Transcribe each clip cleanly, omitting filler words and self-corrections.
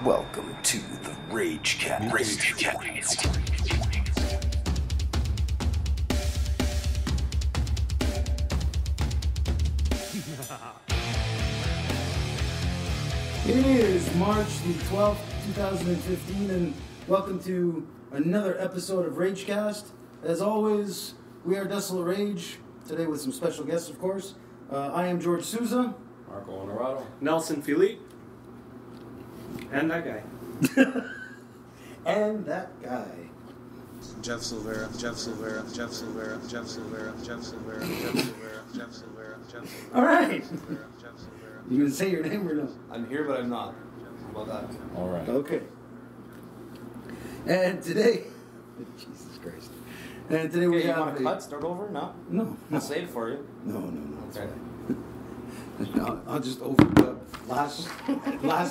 Welcome to the Ragecast. It is March the 12th, 2015, and welcome to another episode of Ragecast. As always, we are Desolate Rage, today with some special guests, of course. I am George Souza. Marco Honorado. Nelson Philippe. And that guy. And that guy. Jeff Silvera. All right. You gonna say your name or no? I'm here, but I'm not. How about that? All right. Okay. And today, Jesus Christ. And today we Okay, you have want to cut? Start over? No? No. I'll save it for you. No. Okay. I'll just overdub last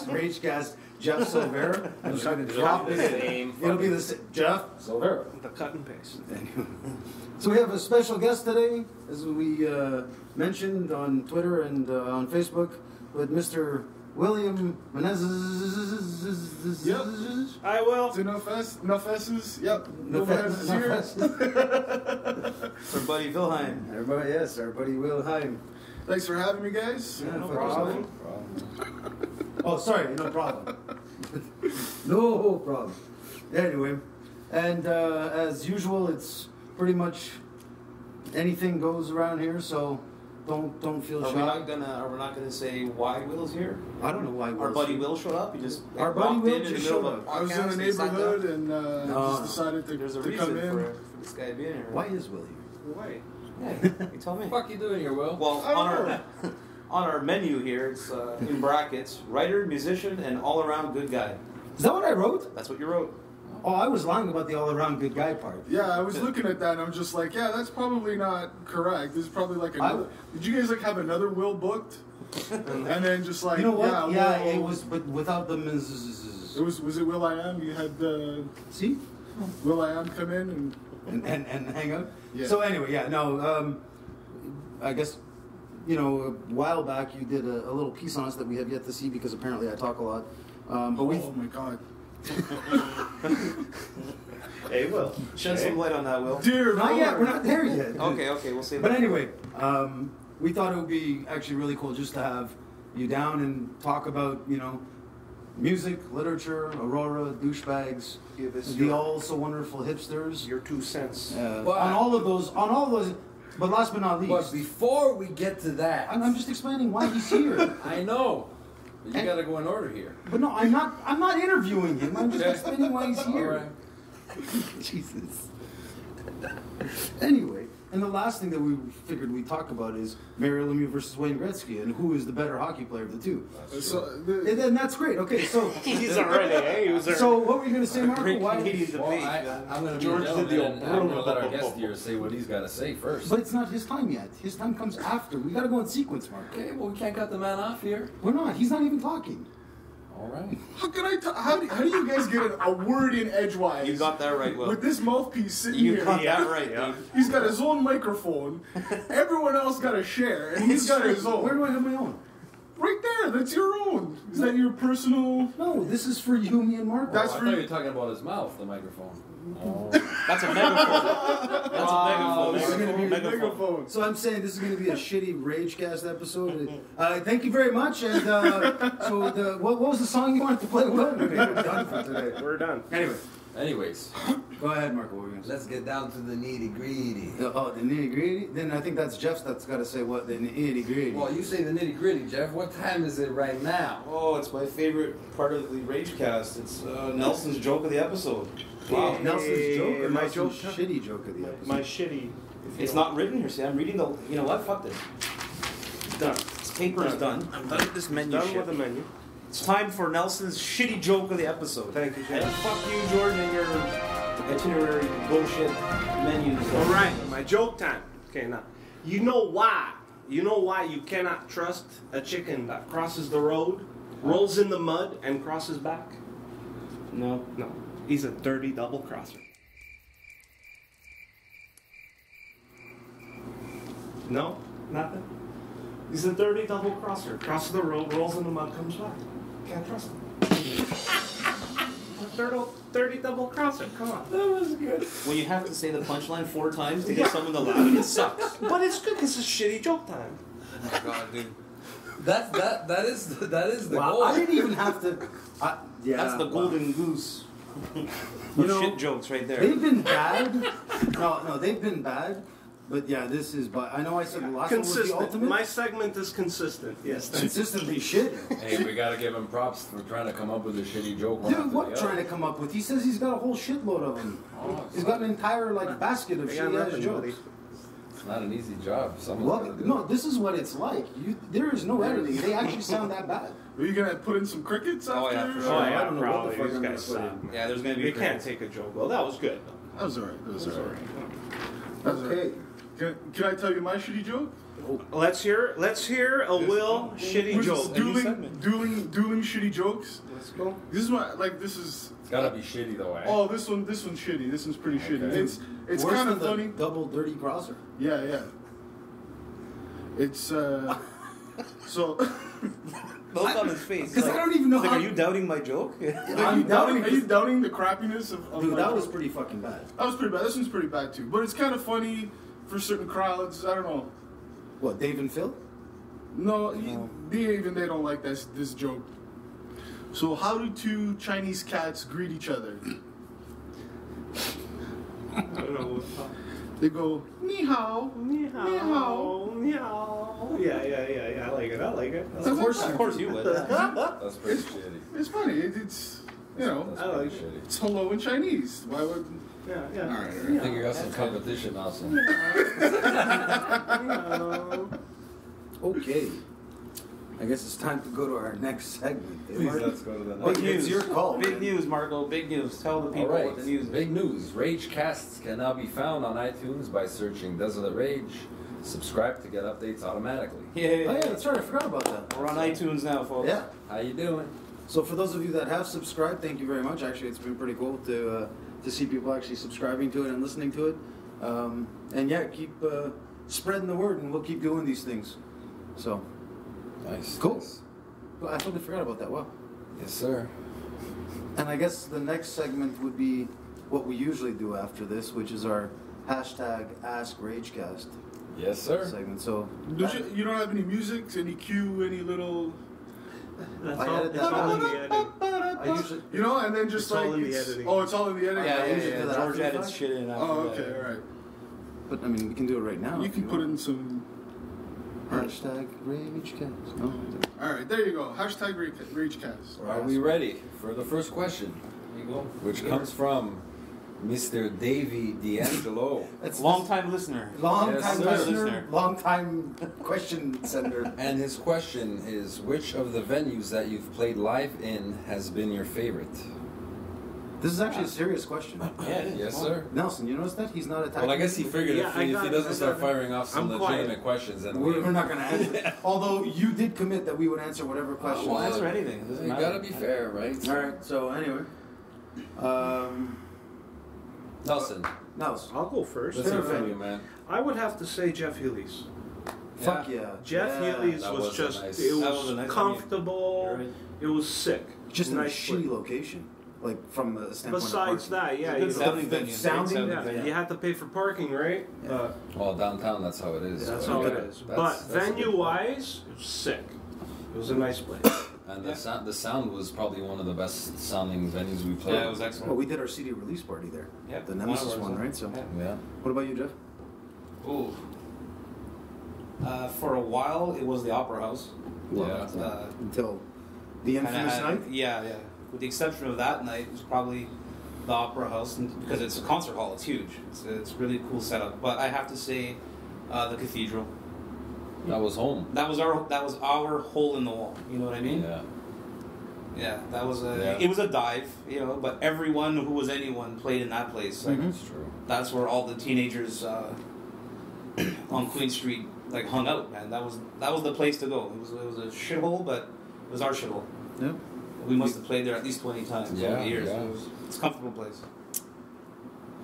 Ragecast, Jeff Silvera. I'm just going to drop his name. It'll be the same. Jeff Silvera. The cut and paste. Anyway. So we have a special guest today, as we mentioned on Twitter and on Facebook, with Mr. William Meneses. Yep. I will. So no S's. Yep. No Meneses here. For Buddy Vilheim. Everybody, yes, our buddy Will Heim. Thanks for having me, guys. Yeah, No for problem. Oh, sorry, no problem. No problem. Anyway, and as usual, it's pretty much anything goes around here, so don't feel Are shy. we not gonna say why Will's here? I don't know why Our buddy Will showed up. He just Our buddy walked Will in the just middle showed of a I was in podcast the and sat down. neighborhood and just decided There's a to reason come in. for this guy being here. Why is Will here? Why? Yeah, you tell me. What the fuck you doing here, Will? Well, on our menu here, it's in brackets: writer, musician, and all-around good guy. Is that what I wrote? That's what you wrote. Oh, I was lying about the all-around good guy part. Yeah, I was looking at that and I'm just like, yeah, that's probably not correct. This is probably like another. Did you guys like have another Will booked? And then just like, You know what? Yeah, Will, it was, but without the Was it Will I Am? You had See? Will I Am come in And hang out. Yeah. So anyway, yeah, no. I guess a while back you did a little piece on us that we have yet to see because apparently I talk a lot. But we. Oh my God. Hey, Will. Shed some light on that, Will. Dear Not Lord. yet. We're not there yet. Okay, we'll see. But anyway, we thought it would be actually really cool just to have you down and talk about music, literature, Aurora, douchebags, Give us the your- all so wonderful hipsters. Your 2 cents. Well, on all of those. But last but not But least, before we get to that, I'm just explaining why he's here. I know. But you And- gotta go in order here. But no, I'm not interviewing him. I'm just explaining why he's here. All right. Jesus. Anyway, and the last thing that we figured we'd talk about is Mario Lemieux versus Wayne Gretzky and who is the better hockey player of the two. And that's great. Okay, so He's already, He was already. so what were you going to say, Marco? Great Why? Canadian Well, debate. I'm gonna be George a did the gentleman, and I'm gonna let our old- guest here say what he's gotta say first. But it's not his time yet. His time comes after. We got to go in sequence, Marco. Okay, well we can't cut the man off here. We're not. He's not even talking. All right. How can I? How do you guys get a word in edgewise? You got that right, Will. With this mouthpiece sitting You here, got that right, dude. he's got his own microphone. Everyone else got a share, and he's got his own. Where do I have my own? Right there, that's your own. Is that your personal? No, this is for you, me, and Marco. That's I for thought you. you were talking about his mouth, the microphone. Oh. That's a megaphone. That's a this is gonna be a megaphone. Megaphone. So I'm saying this is going to be a shitty Ragecast episode. Thank you very much. And what was the song you wanted to play? Well, we're done for today. We're done. Anyways, Go ahead, Marco. What were you going to say? let's get down to the nitty gritty. The nitty gritty. Then I think that's Jeff's. That's got to say what the nitty gritty. Well, you say the nitty gritty, Jeff. What time is it right now? Oh, it's my favorite part of the Ragecast. It's Nelson's joke of the episode. Wow. Nelson's joke or my Nelson's joke? shitty joke of the episode. My shitty. It's not written here. See, I'm reading the. You know what? Fuck this. Done. This paper is done. I'm done with this menu Done shit. with the menu. It's time for Nelson's shitty joke of the episode. Thank you, And Jeff. fuck you, Jordan, and your itinerary bullshit menus. All right, my joke time. Okay, now, you know why? You know why you cannot trust a chicken that crosses the road, rolls in the mud, and crosses back? No. No, he's a dirty double crosser. No, nothing. He's a dirty double crosser. Crosses the road, rolls in the mud, comes back. Can't trust him. A dirty double crosser. Come on. That was good. When you have to say the punchline 4 times to get someone to laugh, it sucks. But it's good because it's shitty joke time. Oh my god, dude. That is the Wow, goal. I didn't even have to. Yeah, That's the wow. golden goose. You know, Shit jokes right there. They've been bad. No, they've been bad. But yeah, this is. But I know I said the last one was the Consistent. ultimate. My segment is consistent. Yes. thank you. Consistently shit. Hey, we gotta give him props for trying to come up with a shitty joke. one Dude, after what the trying other. to come up with? He says he's got a whole shitload of them. Oh, He's got an entire like basket of I got shitty ass nothing, jokes. buddy. It's not an easy job. Someone's Well, gotta do no, it. this is what it's like. There is no editing. They actually sound that bad. Are you gonna put in some crickets after? Oh, yeah, for sure. Oh I yeah, don't know what the probably. fuck These I'm guys gonna put suck. Yeah, there's gonna be. They can't take a joke. Well, that was good. That was alright. That was alright. Okay. Can I tell you my shitty joke? Let's hear a Will shitty Who's joke. dueling shitty jokes. Let's go. This is my this is. It's gotta be shitty though, eh? Oh, this one's shitty. This one's pretty shitty. Okay. It's Worse kind than of the funny. double dirty crosser. Yeah. It's so. Look on his face. Because I don't even know Like, how. are you doubting my joke? Are you doubting the crappiness of Dude, my that joke? was pretty fucking bad. That was pretty bad. This one's pretty bad too. But it's kind of funny for certain crowds. I don't know. What, Dave and Phil? No, they don't like this joke. So how do 2 Chinese cats greet each other? I don't know. They go, ni hao, Ni hao, ni hao. Yeah. I like it. Of Of course you would. That's pretty shitty. It's funny. It's That's I like pretty it. shitty. it's hello in Chinese. Why would? Yeah. All right. I think you got some competition, Austin. Okay. I guess it's time to go to our next segment. Please, let's go to the Big next. news. It's your call. Big man. news, Marco. Big news. Tell the All people right, what the news is. big news. Rage casts can now be found on iTunes by searching Desolate Rage. Subscribe to get updates automatically. Oh yeah, that's right. I forgot about that. We're on iTunes now, folks. Yeah. How you doing? So for those of you that have subscribed, thank you very much. Actually, it's been pretty cool to see people actually subscribing to it and listening to it. And yeah, keep spreading the word, and we'll keep doing these things. So Nice. Cool. Nice. well, I totally forgot about that. Wow. Yes, sir. And I guess the next segment would be what we usually do after this, which is our hashtag Ask Ragecast Yes, sir. segment. So You don't have any music, any cue, any little, That's I all, edit that's that all in out. the editing. I usually and then just It's all like in the editing. Oh, it's all in the editing. Yeah. usually do that George after the edits fact. shit in after Oh, that. okay, all right. but I mean, we can do it right now. You if can put want. in some. Hashtag Ragecast. No. All right, there you go. Hashtag Ragecast. Are we ready for the first question, Here you go. which comes from Mr. Davey D'Angelo? That's Long time listener. Long Yes, time sir. listener, long time question sender. And his question is, which of the venues that you've played live in has been your favorite? This is actually a serious question. Yeah, it is. Yes, sir. Nelson, you notice that? He's not attacking. Well, I guess he figured Yeah, if I he got- doesn't I start got- firing off some I'm quiet. legitimate questions, then We're not going to answer. Although you did commit that we would answer whatever question. We'll answer anything. It doesn't You matter. gotta be fair, right? All right. So anyway, Nelson, Nelson, I'll go first. let's hear Fair from you, man. I would have to say Jeff Healy's. fuck yeah. Jeff Yeah. Healy's that was was just, nice- it that was was a nice comfortable, You're right. it was sick. Just in a Nice shitty place. location, like from the standpoint Besides of that, yeah, Good you know, sounding the venue. sounding- Great yeah, venue. you had to pay for parking, right? Yeah. Well, downtown, that's how it is. That's so how I it get is. That's- But that's a good venue-wise, it was sick. It was a nice place. And the sound was probably one of the best sounding venues we played. Yeah, it was Well, excellent. we did our CD release party there. Yep. The Nemesis One of one, ours, right? So, yeah. Yeah. what about you, Jeff? Ooh. For a while, it was the Opera House. Yeah. Until the Kinda infamous had- night. Yeah. With the exception of that night, it was probably the Opera House, because it's a concert hall. It's huge. It's really cool setup. But I have to say, the Cathedral. That was home. That was our hole in the wall. You know what I mean? Yeah. Yeah, that was a. Yeah. It was a dive, but everyone who was anyone played in that place. Like, That's true. that's where all the teenagers on Queen Street hung out. Man, that was the place to go. It was a shithole, but it was our shithole. Yeah. We must have played there at least 20 times over the years. Yeah. It's a comfortable place.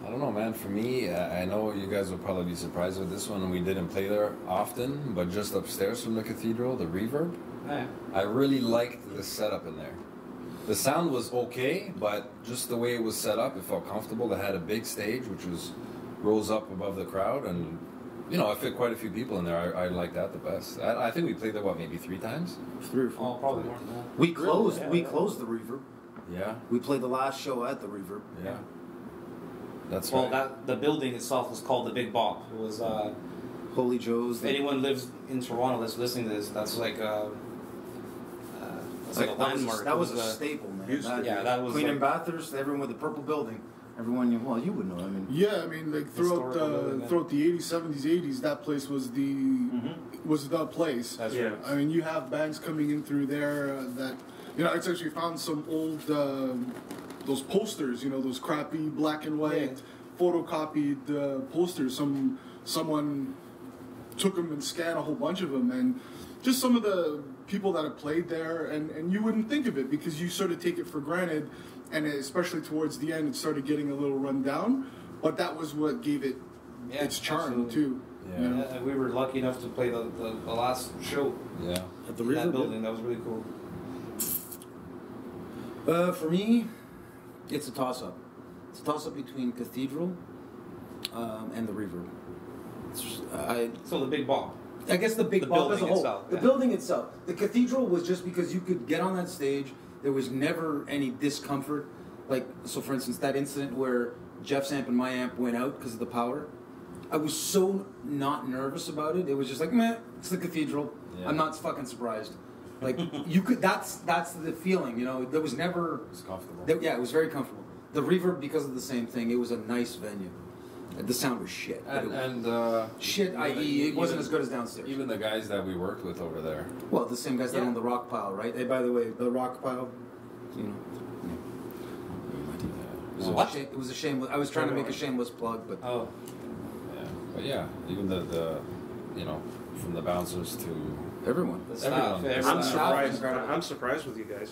I don't know, man. For me, I know you guys will probably be surprised with this one. We didn't play there often, but just upstairs from the cathedral, the Reverb, Yeah. I really liked the setup in there. The sound was okay, but just the way it was set up, it felt comfortable. They had a big stage, which rose up above the crowd, and I fit quite a few people in there. I like that the best. I think we played there maybe 3 times. 3 or 4. Oh, probably more than that. We closed. Yeah, We yeah. closed the Reverb. Yeah, We played the last show at the Reverb. yeah. That's Well, right. the building itself was called the Big Bop. It was. Holy Joe's. If anyone lives in Toronto that's listening to this, that's like a. That's like a landmark. That was It a staple, man. Used to- that was Queen like- and Bathurst. Everyone with the purple building. Everyone, you would know. I mean, Yeah, I mean, Historical building, throughout the 80s, 70s, 80s, that place was the place. That's Yeah. right. I mean, you have bands coming in through there that, it's actually found some old, those posters, those crappy black and white photocopied posters. Someone took them and scanned a whole bunch of them, and just some of the people that have played there, and you wouldn't think of it because you sort of take it for granted, and especially towards the end, it started getting a little run down, but that was what gave it Yeah, its charm, absolutely. too. Yeah. And we were lucky enough to play the last show Yeah. at the in that Reverb. building. That was really cool. For me, it's a toss-up. It's a toss-up between Cathedral and the Reverb. So the Big Bop. I guess the Big The Bop as a building whole. itself, The yeah. building itself. The Cathedral was just because you could get on that stage. There was never any discomfort. So for instance, that incident where Jeff's amp and my amp went out because of the power. I was so not nervous about it. It was just like, meh, it's the Cathedral. Yeah. I'm not fucking surprised. You could. That's the feeling. There was never. It's comfortable. Yeah, it was very comfortable. The Reverb, because of the same thing, it was a nice venue. The sound was shit. And Shit, i.e., it wasn't as good as downstairs. Even the guys that we worked with over there. Well, the same guys that Yeah. own the Rock Pile, right? Hey, by the way, the Rock Pile, What? It was a shameless. I was trying to make a shameless plug, but Oh, Yeah. But yeah, even the from the bouncers to everyone. the staff. Everyone. everyone. I'm Staff surprised. is incredible. I'm surprised with you guys.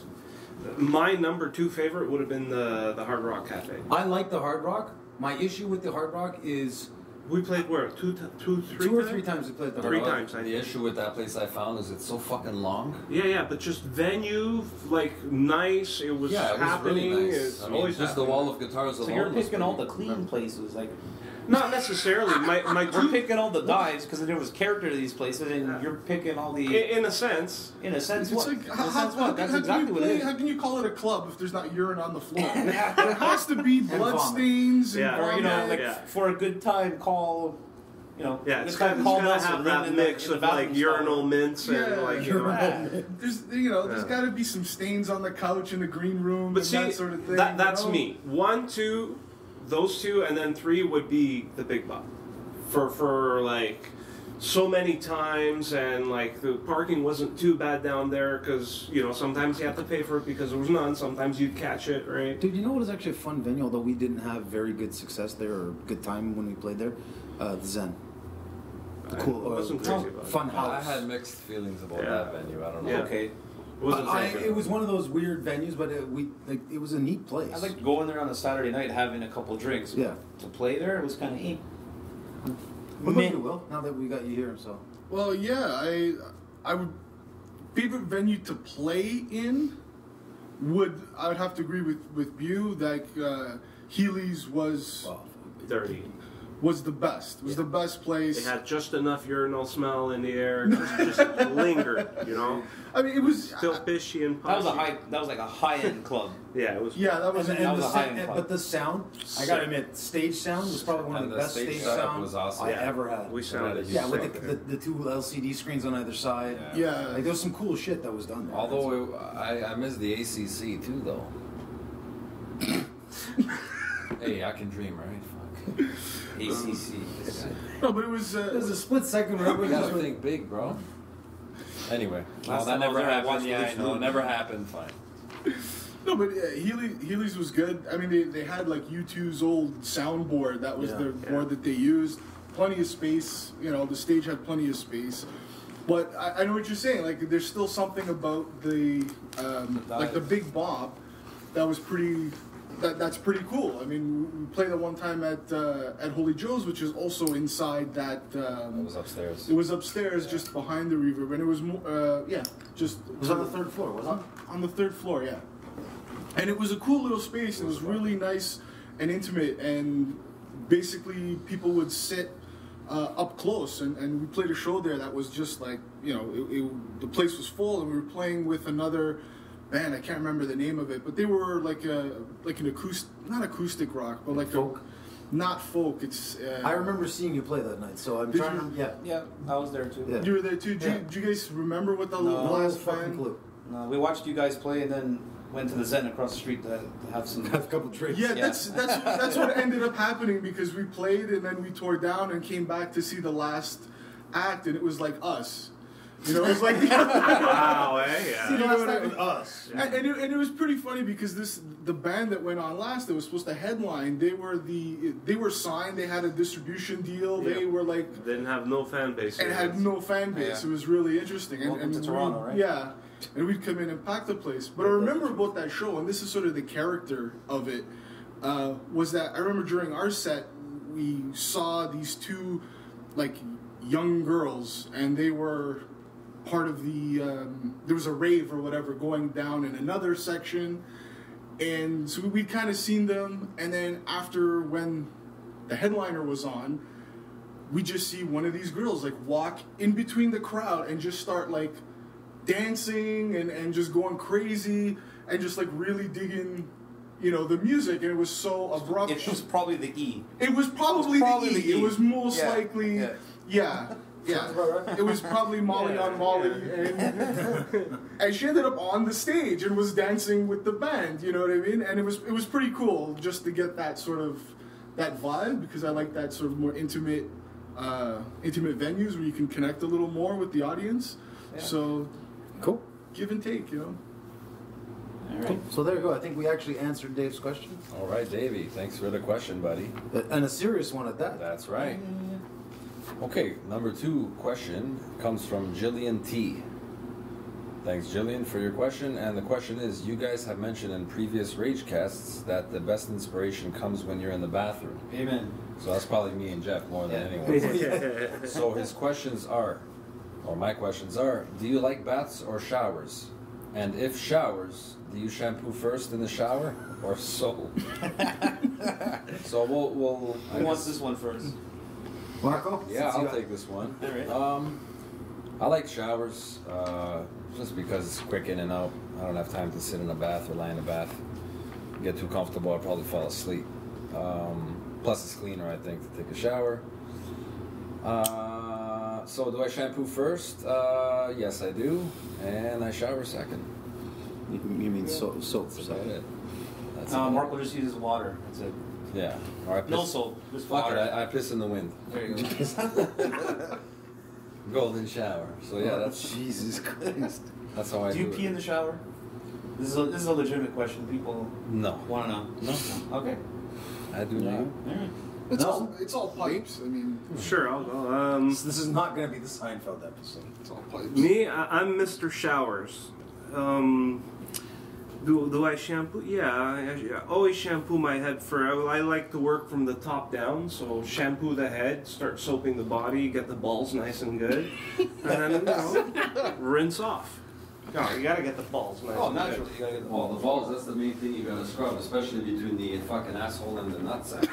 My number 2 favorite would have been the Hard Rock Cafe. I like the Hard Rock. My issue with the Hard Rock is We played where 3 2 or 3 times we played the Hard Three Rock. times, I The think. issue with that place I found is it's so fucking long. Yeah, but just venue, nice. It was Yeah, it was happening. really nice. It's I mean, always just the happening. wall of guitars So alone. you're was picking all the pretty- clean places, Not necessarily. My we're two, picking all the dives because there was character to these places, and you're picking all the. in a sense. In a sense, It's what? like, In a sense, what? That's exactly what it is. How can you call it a club if there's not urine on the floor? There has to be blood vomit. stains and Yeah. Or vomit. Yeah. for a good time, call. Yeah, it's good got time, to call Nelson, have run that in the- mix in the of bathroom urinal stall. mints and Yeah. There's there's got to be some stains on the couch in the green room But and see, that sort of thing. that's me. 1, 2, those 2, and then 3 would be the Big Bop. For so many times, and the parking wasn't too bad down there because sometimes you have to pay for it because there was none. Sometimes you'd catch it, right? Dude, you know what is actually a fun venue, although we didn't have very good success there or good time when we played there? The Zen. The cool, I wasn't crazy about it. fun I house. had mixed feelings about Yeah. that venue. I don't know. Yeah. Okay. It wasn't It was one of those weird venues, but it was a neat place. I like going there on a Saturday night having a couple drinks. Yeah. To play there, it was kind of What about you, Will? Now that we got you here, so. Well, yeah, I would favorite venue to play in I would have to agree with you that Healy's was dirty. the best. Was the best place. It had just enough urinal smell in the air. Just lingered, I mean, it was Still fishy and That was puffy. that was like a high end club. Yeah, it was. yeah, that was And that was the a high-end club. but the sound, I gotta admit, stage sound was probably one of And the the best stage stage setup sound was awesome. I Yeah. ever had. We sounded Yeah, with sick. the 2 LCD screens on either side. Yeah. yeah. There was some cool shit that was done there. Although I miss the ACC too, though. Hey, I can dream, right? Fuck. ACC. No, but it was. There was a split second where You everybody gotta just went, think big, bro. Anyway, Last that time I was never there, I happened. watched Yeah, I Bleach know. Moon. Never happened. Fine. No, but Healy's was good. I mean, they had like U2's old soundboard. That was the board that they used. Plenty of space. You know, the stage had plenty of space. But I know what you're saying. Like, there's still something about the like the Big Bob that was pretty. That's pretty cool. I mean, we played it one time at Holy Joe's, which is also inside that. It was upstairs. It was upstairs, just behind the reverb, and it was just. It was on the third floor, wasn't it? On the third floor, yeah. And it was a cool little space. It was really nice and intimate, and basically people would sit up close, and we played a show there that was just like, you know, the place was full, and we were playing with another band. I can't remember the name of it, but they were like an acoustic, not acoustic rock, but like folk. Not folk. It's. I remember seeing you play that night, so I'm Did trying you? to. Yeah. Yeah, I was there too. Yeah. You were there too. Did you guys remember what the last fucking band? clue. No, we watched you guys play and then went to the Zen across the street to have some. Have a couple drinks. Yeah, that's what ended up happening, because we played and then we tore down and came back to see the last act, and it was like us. You know, it was like Wow, yeah. See, You know last what I night mean? with us. and it was pretty funny, because the band that went on last that was supposed to headline, they were signed, they had a distribution deal, they were like, Didn't have no fan base. and had no fan base. Yeah. It was really interesting. Welcome to Toronto, right? Yeah, and we'd come in and pack the place. But I remember about that show, and this is sort of the character of it, was that I remember during our set, we saw these two, like, young girls, and they were part of the, there was a rave or whatever going down in another section, and so we'd kind of seen them, and then after, when the headliner was on, we just see one of these girls like walk in between the crowd and just start like dancing and just going crazy and just like really digging, you know, the music, and it was so abrupt. It was probably the E. It was probably the E. It was most Yeah. likely, Yeah. yeah. It was probably Molly on Molly, and she ended up on the stage and was dancing with the band. You know what I mean? And it was pretty cool just to get that sort of that vibe, because I like that sort of more intimate venues where you can connect a little more with the audience. Yeah. So Cool. give and take, you know. All right. Cool. So there you go. I think we actually answered Dave's question, All right, Davey. Thanks for the question, buddy. and a serious one at that. That's right. Okay, number 2 question comes from Jillian T. Thanks, Jillian, for your question. And the question is, you guys have mentioned in previous Ragecasts that the best inspiration comes when you're in the bathroom. Amen. So that's probably me and Jeff more than Yeah. anyone. So his questions are, or my questions are, do you like baths or showers? And if showers, do you shampoo first in the shower or soap? So we'll Who wants this one first? Marco? Yeah, Since you I'll got- take this one. All right. I like showers, just because it's quick in and out. I don't have time to sit in a bath or lie in a bath. Get too comfortable, I'll probably fall asleep. Plus, it's cleaner, I think, to take a shower. So, do I shampoo first? Yes, I do, and I shower second. You mean soap? That's about it. That's No, about Marco just uses water. That's it. it. Yeah. Or I piss, No soap, just Fuck water. it, I piss in the wind. There you go. Golden shower. So yeah, that's Jesus Christ. that's how I Do do you it. pee in the shower? This is a legitimate question. People No, want to know. no, Okay. I do not. All right. It's all pipes. I mean, Sure, I'll go. This is not going to be the Seinfeld episode. it's all pipes. Me, I'm Mr. Showers. Do I shampoo? Yeah, I always shampoo my head I like to work from the top down, so shampoo the head, start soaping the body, get the balls nice and good, and then, you know, rinse off. No, you gotta get the balls nice Oh, and naturally, good. you gotta get the Well, ball. the balls, that's the main thing you gotta scrub, especially between the fucking asshole and the nutsack.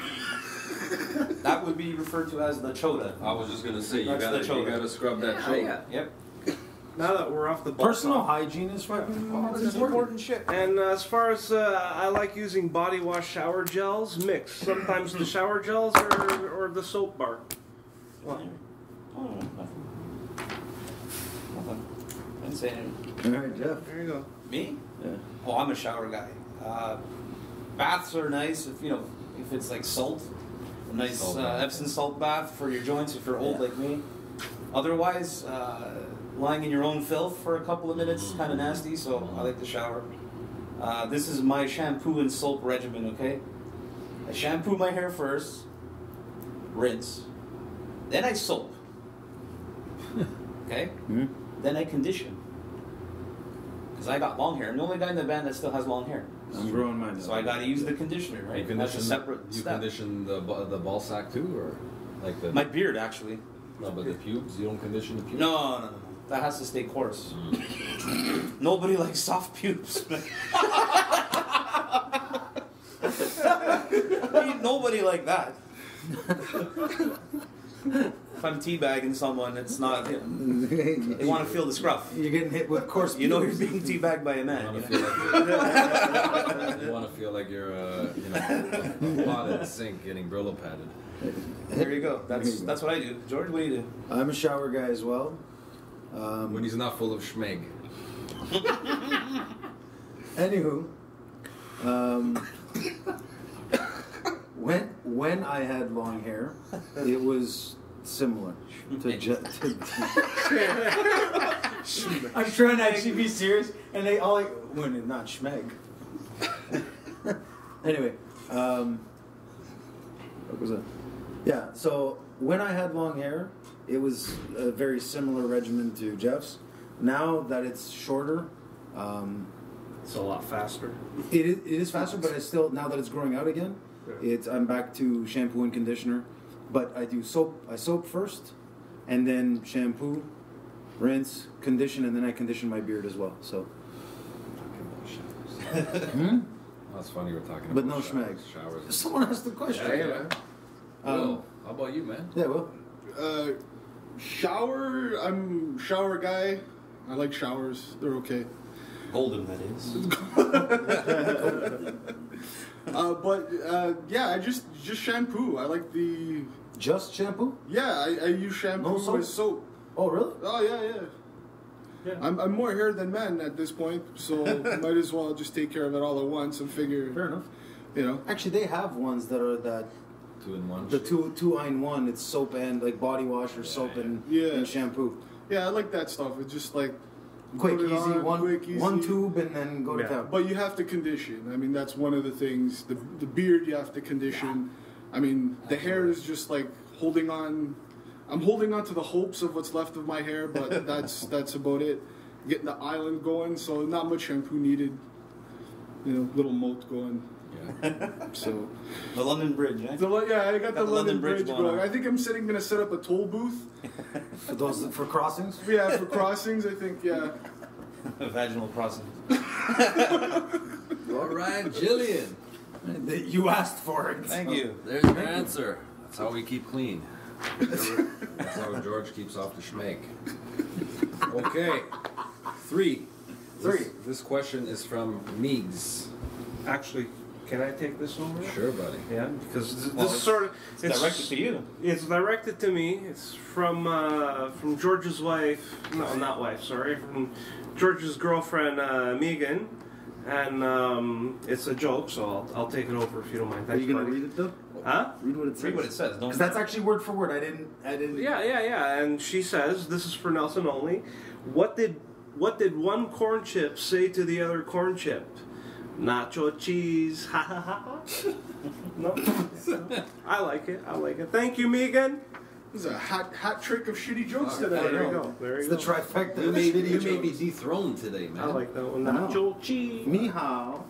That would be referred to as the chota. I was just gonna say, That's the chode. you gotta scrub that Yeah, shoulder. yeah. Yep. Now that we're off the ball Personal talk. hygiene is fucking It's important shit. And as far as I like using body wash shower gels, mixed. Sometimes the shower gels or the soap bar. Well, Oh, nothing. Nothing. I didn't say anything. All right, Jeff. there you go. Me? Yeah. Oh, I'm a shower guy. Baths are nice if it's like salt. A nice Salt bath. Epsom salt bath for your joints if you're old Yeah. like me. Otherwise, lying in your own filth for a couple of minutes is kind of nasty, so I like the shower. This is my shampoo and soap regimen, okay? I shampoo my hair first, rinse, then I soap, okay? Hmm? Then I condition. Because I got long hair. I'm the only guy in the band that still has long hair. I'm growing mine. So I got to use the conditioner, You right? condition, That's a separate you step. condition the ball sack too, or like the My beard, actually. no, but the pubes. You don't condition the pubes. No. That has to stay coarse. Nobody likes soft pubes. Ain't nobody like that. If I'm teabagging someone, it's not. They want to feel the scruff. You're getting hit with coarse. You know you're being teabagged by a You man. want You to know? feel like you're pot in the sink getting Brillo padded. There you go. That's what I do. George, what do you do? I'm a shower guy as well. When he's not full of schmeg. Anywho, when I had long hair, it was similar to. I'm trying to actually be serious, and they all like when it's not schmeg. Anyway, what was it? Yeah. So when I had long hair, it was a very similar regimen to Jeff's. Now that it's shorter, It's a lot faster. it is faster, but I still, now that it's growing out again, I'm back to shampoo and conditioner. But I do soap. I soap first, and then shampoo, rinse, condition, and then I condition my beard as well. So, That's funny we're talking but about no showers. schmags. Showers. Someone asked the question. Yeah. Will, how about you, man? Yeah, well, Shower. I'm shower guy. I like showers. They're okay. Golden, that is. Yeah, I just shampoo. I like the. just shampoo? Yeah, I use shampoo No soap? with soap. Oh, really? Oh yeah. I'm more hair than men at this point, so might as well just take care of it all at once and figure. Fair enough. You know. Actually, they have ones that are that 2-in-1. the two in one. It's soap and like body wash or soap and shampoo. Yeah, I like that stuff. It's just like Quick, put it easy, on, one quick, easy. one tube and then go to town. But you have to condition. I mean, that's one of the things. The beard you have to condition. I mean, the hair is just like holding on. I'm holding on to the hopes of what's left of my hair, but that's about it. Getting the island going, so not much shampoo needed. You know, little moat going. Yeah. So The London Bridge, eh? I got the London Bridge going going. on. I think I'm gonna set up a toll booth. For crossings? Yeah, for crossings. I think Vaginal crossing. All right, Jillian. You asked for it. Thank you. There's your answer. That's how we keep clean. That's how George keeps off the schmeg. Okay. Three. This question is from Meegs. Actually, can I take this over? Sure, buddy. Yeah, because Well, this is sort of It's directed to you. It's directed to me. It's from George's wife. No, not wife. Sorry, from George's girlfriend, Megan, and it's a joke. So I'll take it over if you don't mind. Are you gonna buddy. read it though? Huh? Read what it says. Read what it says. Don't. Because that's actually word for word. I didn't. Yeah. And she says, "This is for Nelson only. What did one corn chip say to the other corn chip? Nacho cheese. Ha ha ha." No. I like it. Thank you, Megan. This is a hat trick of shitty jokes today. There you go. There It's you the go. trifecta. You of may shitty be jokes. dethroned today, man. I like that one. I know. Nacho cheese. Meow.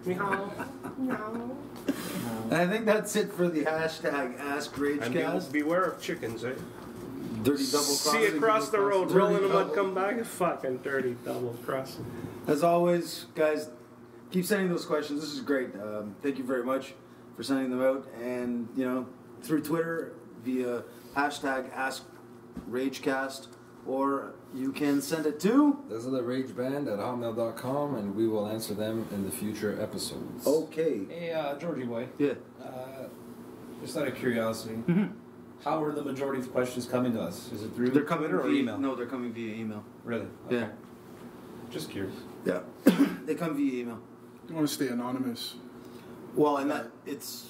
Meow. And I think that's it for the hashtag And AskRagecast. beware of chickens, eh? Dirty double crossing. See across the road, Dirty rolling in the mud, double. come back, fucking dirty double crossing. As always, guys, keep sending those questions. This is great. Thank you very much for sending them out. And, through Twitter via hashtag AskRagecast, or you can send it to... Those are the rageband@hotmail.com, and we will answer them in the future episodes. Okay. Hey, Georgie boy. Yeah. Just out of curiosity, how are the majority of questions coming to us? Is it through They're coming Twitter or via email? No, they're coming via email. Really? Yeah. Just curious. Yeah. They come via email. You want to stay anonymous. Well, and that it's...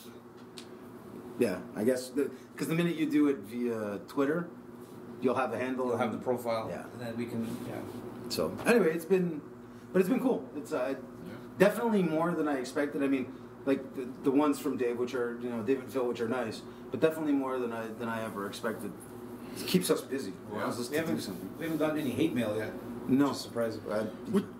Yeah, I guess. Because the minute you do it via Twitter, you'll have the handle. We'll have the profile. Yeah. And then we can, So, anyway, it's been cool. It's Definitely more than I expected. I mean, like the ones from Dave, which are Dave and Phil, which are nice, but definitely more than I ever expected. It keeps us busy. Allows us to do something. We haven't gotten any hate mail yet. No, Which is surprising.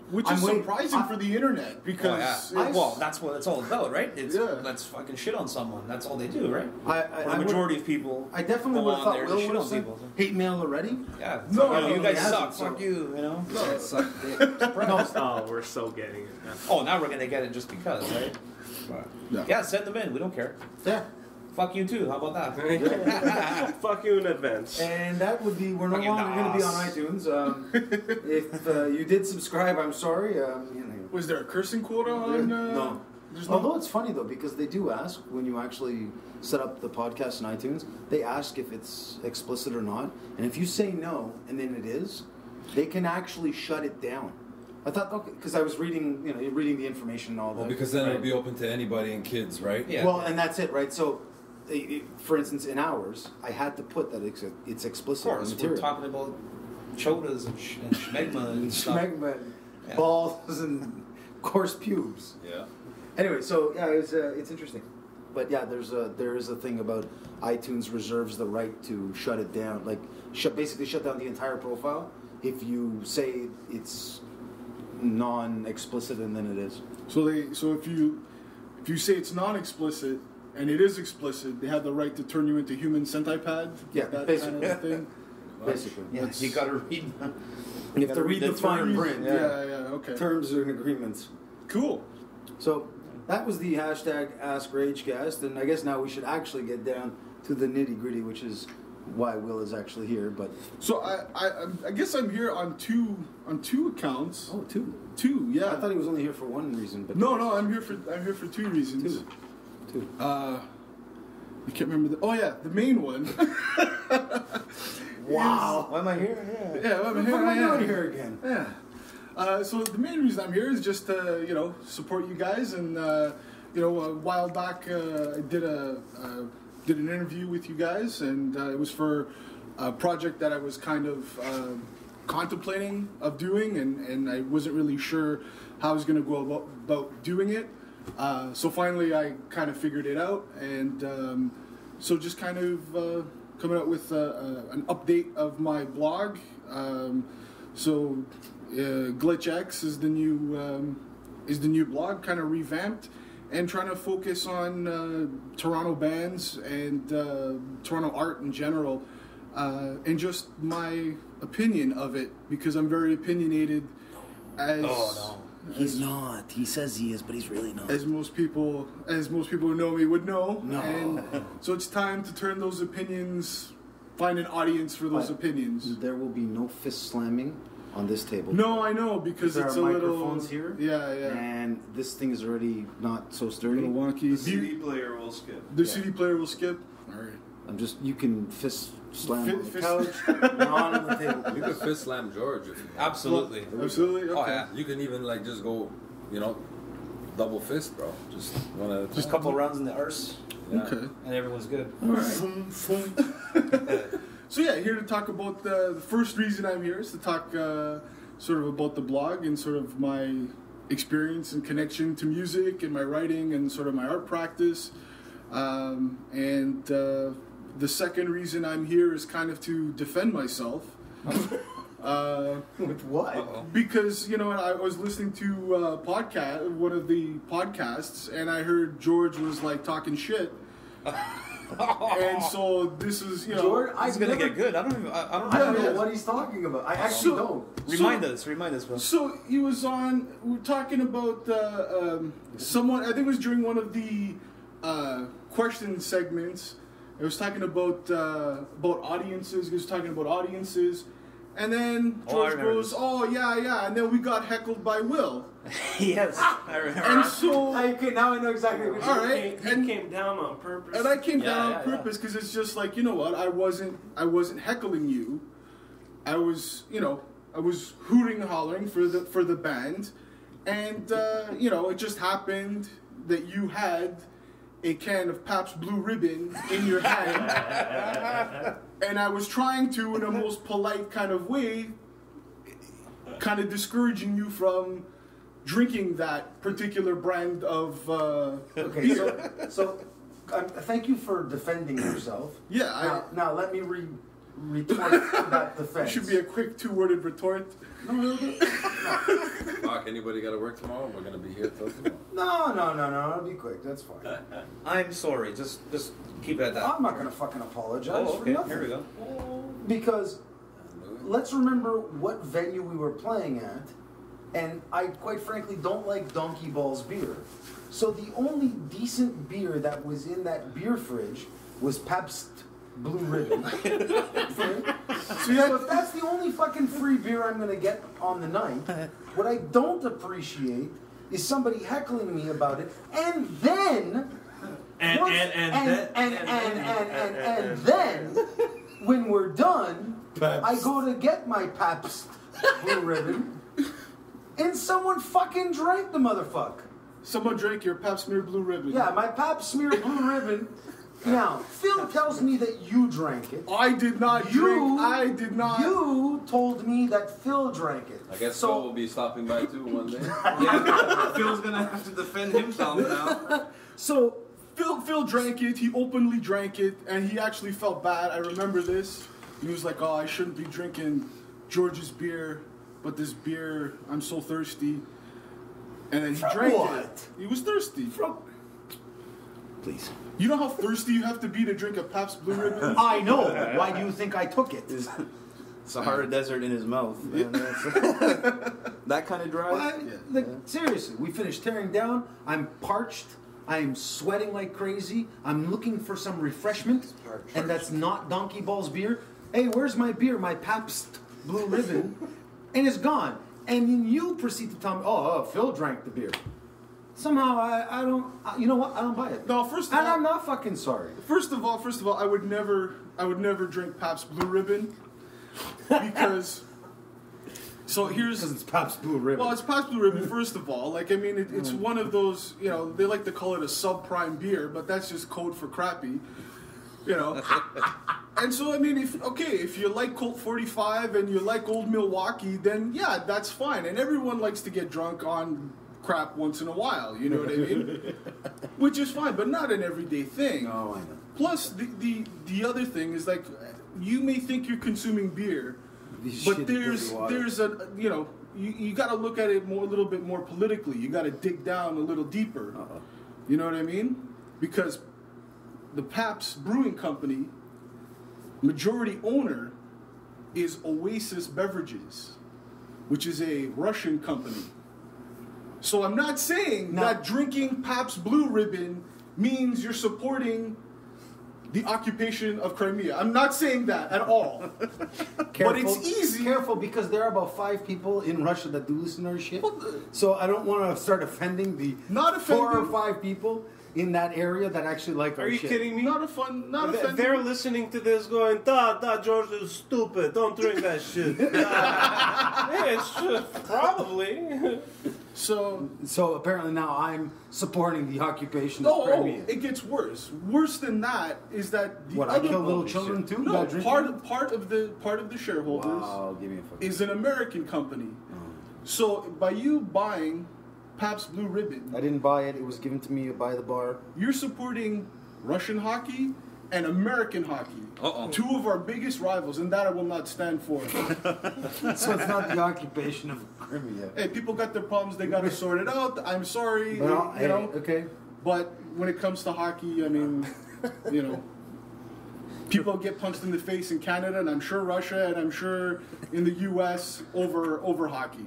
Which is surprising for the internet because Well, that's what it's all about, right? Yeah. Let's fucking shit on someone. That's all they do, right? I the majority of people. I definitely go would on have thought there to Will shit would have on sent people. hate mail already. Yeah. No, No, you guys he suck. hasn't, so- Fuck you. You know. Shit sucked dick. Oh, we're so getting it now. Oh, now we're gonna get it just because, right? Yeah, send them in. We don't care. Yeah. Fuck you too. How about that? Fuck you in advance. And that would be, we're no Fucking longer going to be on nos. iTunes. If you did subscribe, I'm sorry. was there a cursing quota on? No. There's Although it's funny though, because they do ask when you actually set up the podcast on iTunes, they ask if it's explicit or not. And if you say no, and then it is, they can actually shut it down. I thought, okay, because I was reading, you're reading the information and all that. Well, because then it'll be open to anybody and kids, right? Yeah. Well, and that's it, right? So, for instance, in ours, I had to put that it's Of explicit course, material. we're talking about chodas and schmegma and stuff. Schmegma, Yeah. balls, and coarse pubes. Yeah. Anyway, so yeah, it's interesting, but yeah, there is a thing about iTunes reserves the right to shut it down, like basically shut down the entire profile if you say it's non-explicit and then it is. So if you say it's non-explicit and it is explicit, they have the right to turn you into human centipede. Yeah, that basically. kind of thing. Basically, Yeah, you gotta read. you have to read the fine print. Yeah, okay. Terms and agreements. Cool. So that was the hashtag AskRageCast, and I guess now we should actually get down to the nitty gritty, which is why Will is actually here. But So I guess I'm here on two accounts. oh, two. Two, yeah. I thought he was only here for one reason, but No, I'm here for two reasons. two. I can't remember the main one. Wow. Why am I here? Yeah, What here am I I am. doing here again? Yeah. So the main reason I'm here is just to support you guys, and a while back I did an interview with you guys, and it was for a project that I was kind of contemplating of doing, and I wasn't really sure how I was going to go about doing it. So finally I kind of figured it out, and so just kind of coming out with an update of my blog. So Glitch X is the new blog, kind of revamped, and trying to focus on Toronto bands and Toronto art in general, and just my opinion of it, because I'm very opinionated. He's not. He says he is, but he's really not. As most people who know me would know. No. And so it's time to turn those opinions, find an audience for those opinions. There will be no fist slamming on this table. No, I know, because There it's are a little microphones here. Yeah. And this thing is already not so A sturdy. little wonky. CD player will skip. The CD player will skip. All right. You can fist slam on the Fist- couch, not on the table. You could fist slam George if you want. Absolutely. Absolutely. Okay. Oh yeah. You can even just go, double fist, bro. Just one at a time. Just a couple rounds in the arse, Yeah. Okay. and everyone's good. All right. So yeah, here to talk about the first reason I'm here is to talk sort of about the blog and sort of my experience and connection to music and my writing and sort of my art practice. And the second reason I'm here is kind of to defend myself. With what? Uh-oh. Because I was listening to one of the podcasts, and I heard George was like talking shit, and so this is George, It's gonna get good. I don't know Yeah. what he's talking about. I actually don't. Remind us, Will. So he was on. We were talking about someone. I think it was during one of the question segments. It was talking about audiences. He was talking about audiences, and then I George remember goes, this. "Oh yeah," and then we got heckled by Will, Yes, I remember. and so Okay, now I know exactly what all right, He came down on purpose. and I came down Yeah, on purpose because it's just like, you know what, I wasn't heckling you. I was hooting and hollering for the band, and it just happened that you had a can of Pabst Blue Ribbon in your hand, and I was trying to, in a most polite kind of way, kind of discouraging you from drinking that particular brand of Okay, beer. so thank you for defending yourself. Yeah, Now let me retort that it defense. should be a quick 2-worded retort. Fuck, anybody got to work tomorrow? We're gonna be here till tomorrow. No. It'll be quick. That's fine. I'm sorry. Just keep it at that. I'm not gonna fucking apologize Oh, for okay. nothing. Here we go. Because let's remember what venue we were playing at, and I quite frankly don't like Donkey Ball's beer. So the only decent beer that was in that beer fridge was Pabst Blue Ribbon. Okay? So if that's the only fucking free beer I'm gonna get on the night, what I don't appreciate is somebody heckling me about it, and then And then when we're done, I go to get my Pabst Blue Ribbon, and someone fucking drank the motherfucker. Someone drank your Pabst Smear Blue Ribbon. Yeah, my Pabst Smear Blue Ribbon. Now, Phil tells me that you drank it. I did not drink. I did not. You told me that Phil drank it. I guess so. Phil will be stopping by too one day. Yeah, Phil's gonna have to defend himself now. So Phil drank it. He openly drank it, and he actually felt bad. I remember this. He was like, "Oh, I shouldn't be drinking George's beer, but this beer, I'm so thirsty." And then he drank it. He was thirsty. Please. You know how thirsty you have to be to drink a Pabst Blue Ribbon? I know. Why do you think I took it? Sahara Desert in his mouth. Man. That kind of dry. Well, like, seriously, we finished tearing down. I'm parched. I'm sweating like crazy. I'm looking for some refreshment, and that's not Donkey Ball's beer. Hey, where's my beer? My Pabst Blue Ribbon, and it's gone. And then you proceed to tell me, "Oh, Phil drank the beer." Somehow I don't. You know what? I don't buy it. No, first of and all, I'm not fucking sorry. First of all, I would never drink Pabst Blue Ribbon because. So here's. Because it's Pabst Blue Ribbon. Well, it's Pabst Blue Ribbon. First of all, like I mean, it's one of those. You know, they like to call it a subprime beer, but that's just code for crappy. You know. And so I mean, if you like Colt 45 and you like Old Milwaukee, then yeah, that's fine. And everyone likes to get drunk on crap once in a while. You know what I mean? Which is fine, but not an everyday thing. No, I know. Plus, the other thing is like, you may think you're consuming beer, but there's a you got to look at it a little bit more politically. You got to dig down a little deeper. You know what I mean? Because the Pabst Brewing Company majority owner is Oasis Beverages, which is a Russian company. So I'm not saying that drinking Pabst Blue Ribbon means you're supporting the occupation of Crimea. I'm not saying that at all. But it's easy. Careful, because there are about 5 people in Russia that do listen to our shit. So I don't want to start offending the Not 4 or offending. 5 people in that area that actually like our Are you shit. kidding me? Not offending. They're listening to this going, George is stupid. Don't drink that shit. Yes, probably. So apparently now I'm supporting the occupation of Oh, Crimea. it gets worse. Worse than that is that the What, I other kill little children too? No, by drinking? part of the shareholders Wow, give me a fucking... is an American company. So by you buying Pabst Blue Ribbon, I didn't buy it. It was given to me by the bar. you're supporting Russian hockey and American hockey. Uh-oh. 2 of our biggest rivals, and that I will not stand for. So it's not the occupation of Crimea. Hey, people got their problems; they got to sort it out. I'm sorry, But okay. But when it comes to hockey, I mean, you know, people get punched in the face in Canada, and I'm sure Russia, and I'm sure in the U.S. over hockey.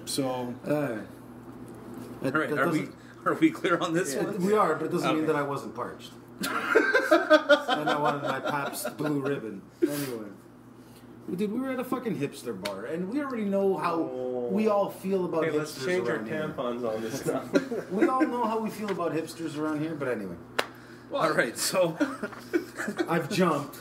So, All right, are we clear on this one? We are, but it doesn't mean Okay. that I wasn't parched. And I wanted my Pabst Blue Ribbon. Anyway. Dude, we were at a fucking hipster bar, and we already know how we all feel about Okay, hipsters let's change our around here. tampons on this now. We all know how we feel about hipsters around here, but anyway. All right, so I've jumped.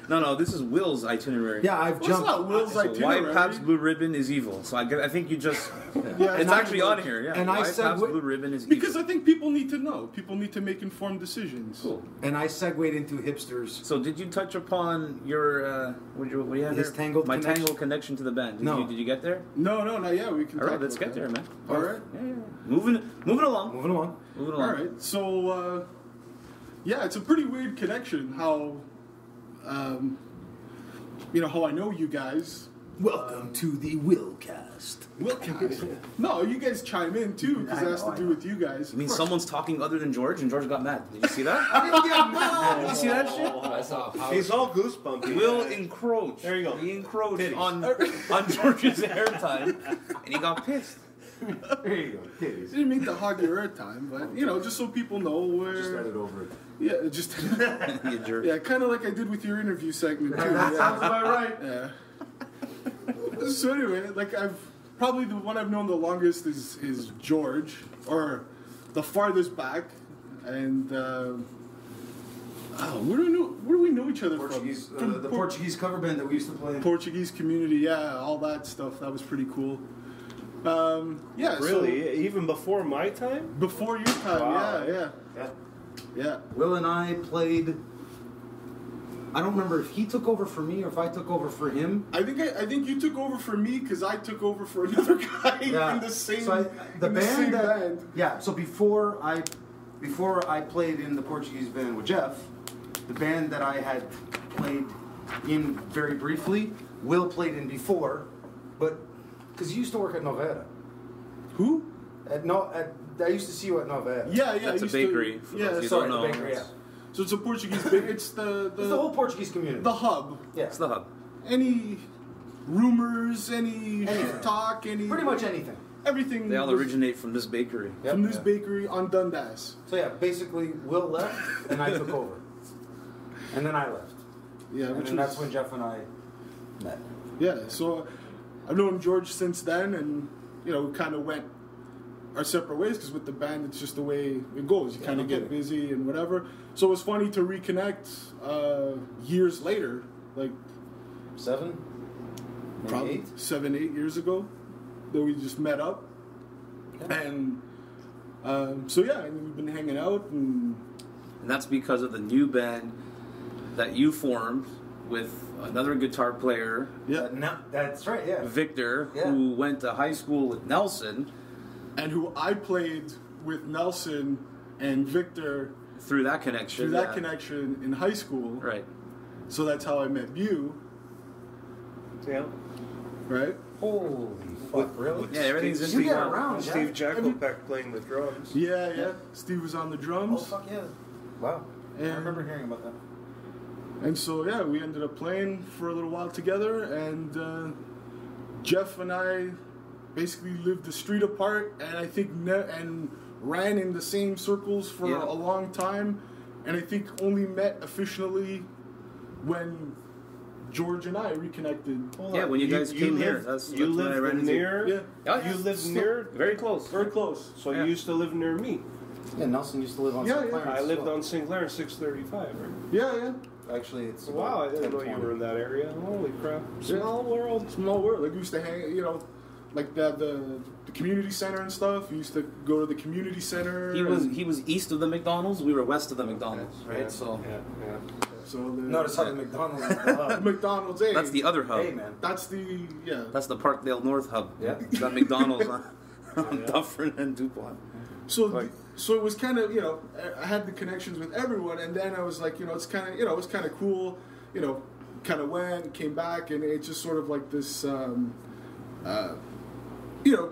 No, this is Will's itinerary. Yeah, I've Well, jumped. it's not Will's So why itinerary. Pabst Blue Ribbon is evil. So I think you just... Yeah, it's actually on here, yeah. and I why said Pabst what- Blue Ribbon is Because evil. I think people need to know. People need to make informed decisions. Cool. And I segued into hipsters. So did you touch upon your... what do you have His there? tangled My connection? tangled connection to the band. No. Did you get there? No, not yet. We can All right, talk let's about get there, that. man. All right. Yeah. Moving along. Moving along. Moving All along. right. So, yeah, it's a pretty weird connection how, how I know you guys. Welcome to the Willcast. No, you guys chime in too, because it has to do with you guys. I mean, someone's talking other than George, and George got mad. Did you see that? Did you see that shit? I saw how He's all goosebumpy. Will encroach. There you go. He encroached on George's airtime, and he got pissed. There you go. Kitties. Didn't mean to hog your airtime, but just so people know where. Just edit over it. Yeah, just You jerk. yeah, kind of like I did with your interview segment too. That Yeah. sounds about right. Yeah. So anyway, like I've probably the one I've known the longest is George, or the farthest back, and where do we know each other Portuguese, from? the Portuguese cover band that we used to play in. Portuguese community, yeah, all that stuff. That was pretty cool. Yeah, Really? So Even before my time? before your time, Wow. yeah. Will and I played. I don't remember if he took over for me or if I took over for him. I think you took over for me because I took over for another guy in the same So the in band same that, band. Yeah. So before I played in the Portuguese band with Jeff, the band that I had played in very briefly, Will played in before, but because he used to work at Novera. Who? I used to see you at Novera. Yeah, That's I a used bakery. To, For yeah, those who Sorry, don't the know. bakery. Yeah. So it's a Portuguese band. It's It's the whole Portuguese community. the hub. Yeah. It's the hub. Any rumors, any Anything. talk, any Pretty much anything. everything. They all was originate from this bakery. Yep. from this Yeah. bakery on Dundas. So yeah, basically Will left and I took over, and then I left, Yeah, and which then was, that's when Jeff and I met. yeah. So I've known George since then, and we kind of went our separate ways because with the band, it's just the way it goes. You kind of get busy and whatever. So it was funny to reconnect years later, like 7, maybe probably 8. 7-8 years ago, that we just met up, and so yeah, and we've been hanging out, and And that's because of the new band that you formed with another guitar player, yeah, That's right. Yeah. Victor, Yeah. who went to high school with Nelson. and who I played with Nelson and Victor Through that connection. through that yeah. connection in high school. Right. So that's how I met you, Yeah. right? Holy fuck! Really? Yeah, everything's You in get the around, Steve Jeff. Jackelbeck playing the drums. Yeah. Steve was on the Oh drums, fuck yeah! Wow. I And- remember hearing about that. and so yeah, we ended up playing for a little while together, and Jeff and I basically lived a street apart, and I think and ran in the same circles for Yeah. a long time, and I think only met officially when George and I reconnected. Yeah, when you guys came here. That's you when I ran lived into you. near. Yeah. Oh, yeah. You lived So- near. Very close. Very close. So Yeah. you used to live near me. Yeah, Nelson used to live on Yeah, St. yeah. Clarence I as lived well. on Sinclair in 635. Right? Yeah. Actually, it's Wow, I didn't know you 10-20. were in that area. Holy crap! Small world. Small world. Like we used to hang, like the community center and stuff. We used to go to the community center. He was east of the McDonald's. We were west of the McDonald's, right? Yeah, So yeah. So the, Notice how the McDonald's is the hub. McDonald's. Hey, that's the other hub. Hey man. That's the That's the Parkdale North hub. Yeah. That McDonald's on Dufferin and DuPont. So Like- so it was kind of I had the connections with everyone, and then I was like it's kind of it was kind of cool, kind of went, came back, and it's just sort of like this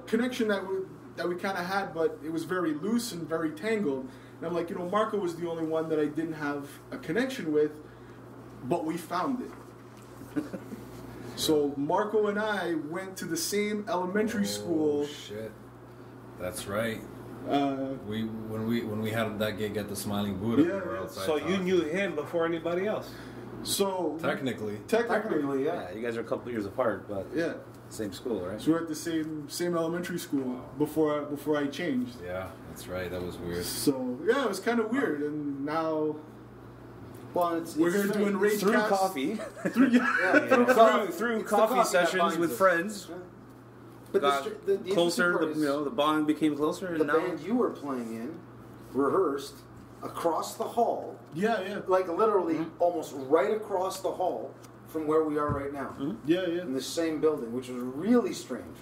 connection that we kind of had, but it was very loose and very tangled. And I'm like, Marco was the only one that I didn't have a connection with, but we found it. So Marco and I went to the same elementary school. Oh, shit. That's right. Uh, When we had that gig at the Smiling Buddha, we Yeah, were yeah. outside So you talking. knew him before anybody else. so Technically. Technically, yeah. Yeah, you guys are a couple years apart, but yeah. same school, right? So we're at the same elementary school before I changed. Yeah, that's right. That was weird. So yeah, it was kind of weird. And now Well, We're here strange. doing Rage through Cast. coffee, It's through the coffee that sessions binds with us. friends. Yeah. But Got the interesting closer. part is The bond became closer, and the now band you were playing in rehearsed across the hall, Yeah. like literally Mm-hmm. almost right across the hall from where we are right now, Yeah. in the same building, which was really strange.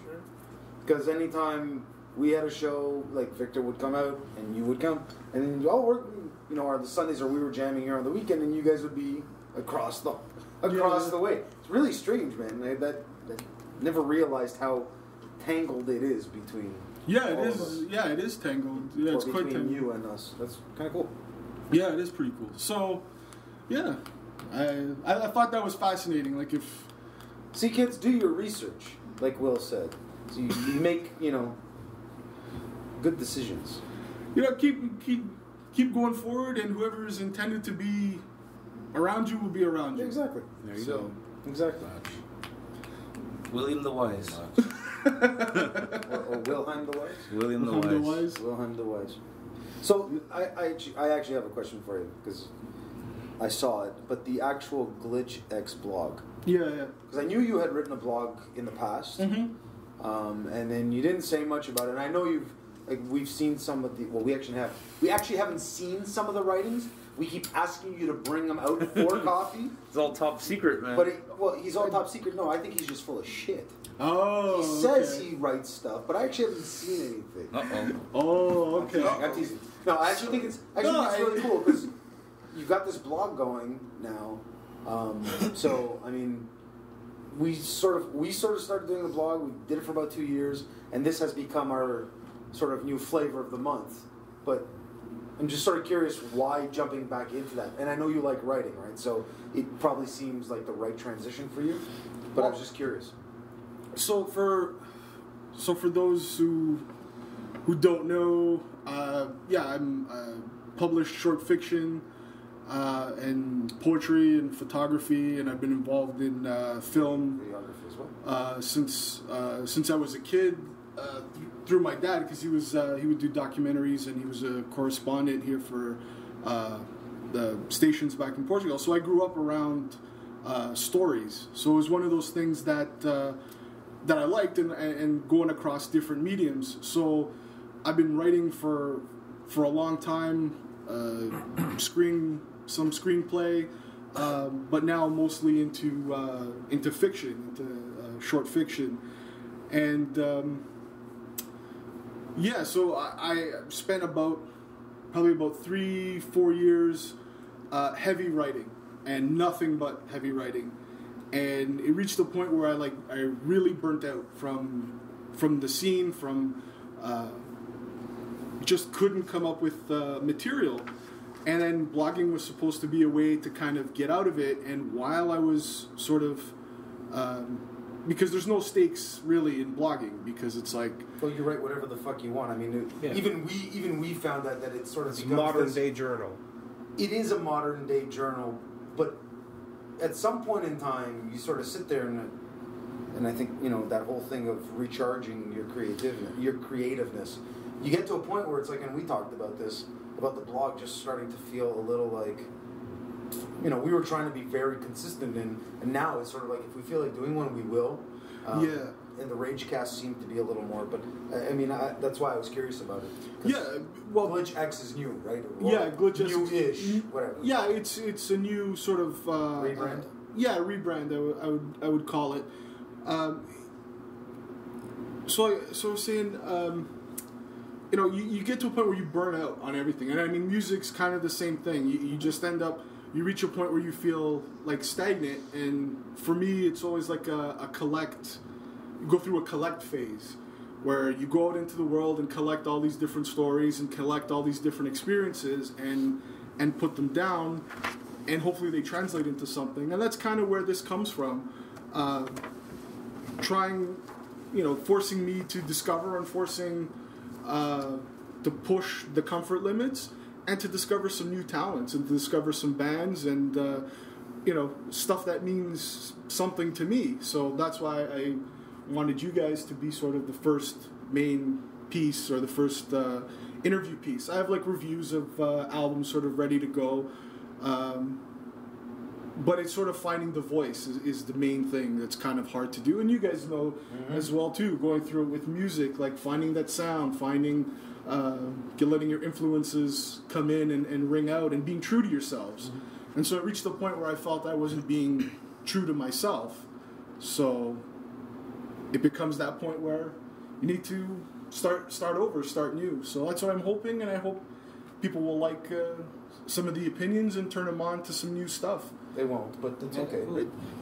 Because anytime we had a show, like Victor would come out and you would come, and then the Sundays or we were jamming here on the weekend, and you guys would be across the way. It's really strange, man. That never realized how tangled it is between. Yeah, it all of is. us. Yeah, it is tangled. Yeah, Or it's quite between tangled. you and us. That's kind of cool. Yeah, it is pretty cool. So, yeah, I thought that was fascinating. Like if See, kids, do your research, like Will said. So you make, good decisions. keep going forward, and whoever is intended to be around you will be around you. Exactly. there you So- go. Exactly. William the Wise. Or Wilhelm the Wise. William the Wilhelm the Wise. Wise. Wilhelm the Wise. So I actually have a question for you because I saw it, but the actual Glitch X blog. Yeah. Because I knew you had written a blog in the past, and then you didn't say much about it. And I know we've seen some of the. Well, we actually haven't seen some of the writings. We keep asking you to bring them out for coffee. It's all top secret, man. But he's all top secret. No, I think he's just full of shit. Oh. He says okay. he writes stuff, but I actually haven't seen anything. Oh, okay. I'm teasing. No, I actually think it's really cool because you've got this blog going now. So I mean, we sort of started doing the blog. We did it for about 2 years, and this has become our sort of new flavor of the month. But I'm just sort of curious why jumping back into that. And I know you like writing, right? So it probably seems like the right transition for you. But I was just curious. So for those who don't know, I'm published short fiction and poetry and photography, and I've been involved in film Videography as well. since I was a kid. Through my dad, because he would do documentaries, and he was a correspondent here for the stations back in Portugal. So I grew up around stories. So it was one of those things that I liked, and going across different mediums. So I've been writing for a long time, screenplay, but now mostly into fiction, into short fiction, and. So I spent probably about 3-4 years heavy writing, and nothing but heavy writing, and it reached a point where I really burnt out from the scene, just couldn't come up with material, and then blogging was supposed to be a way to kind of get out of it. And while I was sort of because there's no stakes really in blogging, because it's like, well, you write whatever the fuck you want. I mean, Yeah. even we found that it's sort of It's a becomes modern this- day journal. It is a modern day journal, but at some point in time, you sort of sit there and I think that whole thing of recharging your creativeness. You get to a point where it's like, and we talked about this about the blog just starting to feel a little like. We were trying to be very consistent, and now it's sort of like if we feel like doing one, we will. And the Ragecast seemed to be a little more, but I mean, that's why I was curious about it. 'Cause yeah, well, Glitch X is new, right? yeah, Glitch X is new-ish, whatever. Yeah, it's a new sort of Rebrand? Rebrand. I would call it. So I was saying, you get to a point where you burn out on everything, and I mean, music's kind of the same thing. You just end up. You reach a point where you feel like stagnant, and for me, it's always like a collect. You go through a collect phase, where you go out into the world and collect all these different stories and collect all these different experiences and put them down, and hopefully they translate into something. And that's kind of where this comes from. Forcing me to discover and forcing to push the comfort limits, and to discover some new talents, and to discover some bands, and stuff that means something to me. So that's why I wanted you guys to be sort of the first main piece, or the first interview piece. I have like reviews of albums sort of ready to go, but it's sort of finding the voice is the main thing that's kind of hard to do. And you guys know as well too, going through it with music, like finding that sound, finding, letting your influences come in and ring out, and being true to yourselves. And so it reached the point where I felt I wasn't being true to myself. So it becomes that point where you need to start over, start new. So that's what I'm hoping, and I hope people will like some of the opinions and turn them on to some new stuff. They won't, but it's okay.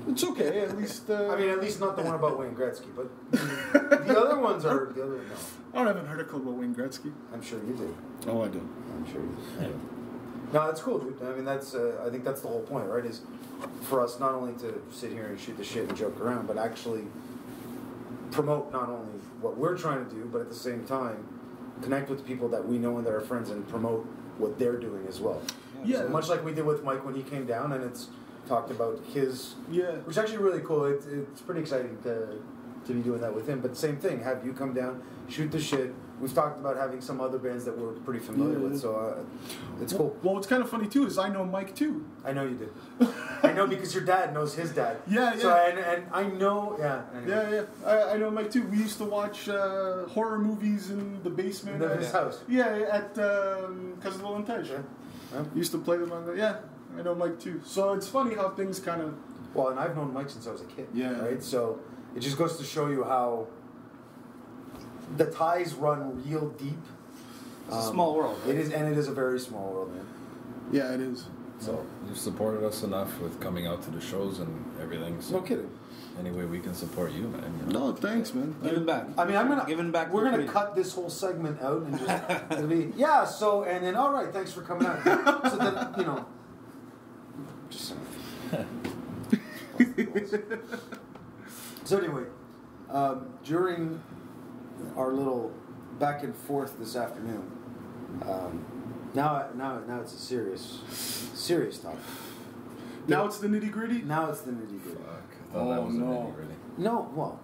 It's okay, at least. I mean, at least not the one about Wayne Gretzky, but the other ones are. The other, no. I haven't heard a clip about Wayne Gretzky. I'm sure you do. Oh, I do. I'm sure you do. No, that's cool, dude. I mean, that's. I think that's the whole point, right? Is for us not only to sit here and shoot the shit and joke around, but actually promote not only what we're trying to do, but at the same time connect with the people that we know and that are friends, and promote what they're doing as well. Yeah. So much like we did with Mike when he came down, and it's talked about his. Yeah. Which is actually really cool. It's pretty exciting to be doing that with him. But same thing, have you come down, shoot the shit. We've talked about having some other bands that we're pretty familiar with, so it's cool. Well, what's kind of funny too is I know Mike too. I know you do. I know because your dad knows his dad. Yeah, so, and I know, anyway. I know Mike too. We used to watch horror movies in the basement of his house. Yeah, at Casa de Montage. Yeah. Used to play them on the. Yeah, I know Mike too. So it's funny how things kind of. Well, and I've known Mike since I was a kid. Yeah. Right. So it just goes to show you how the ties run real deep. It's a small world. Right? It is, and it is a very small world, man. Yeah, it is. So you've supported us enough with coming out to the shows and everything. So no kidding. Any way we can support you, man. You know? No, thanks, man. Giving back. I mean, giving back. We're gonna cut this whole segment out and just it'll be So and then all right, thanks for coming out. So then just so anyway, during our little back and forth this afternoon, now it's a serious topic. Now it's the nitty gritty. Now it's the nitty gritty. I thought that was the nitty gritty. No, well,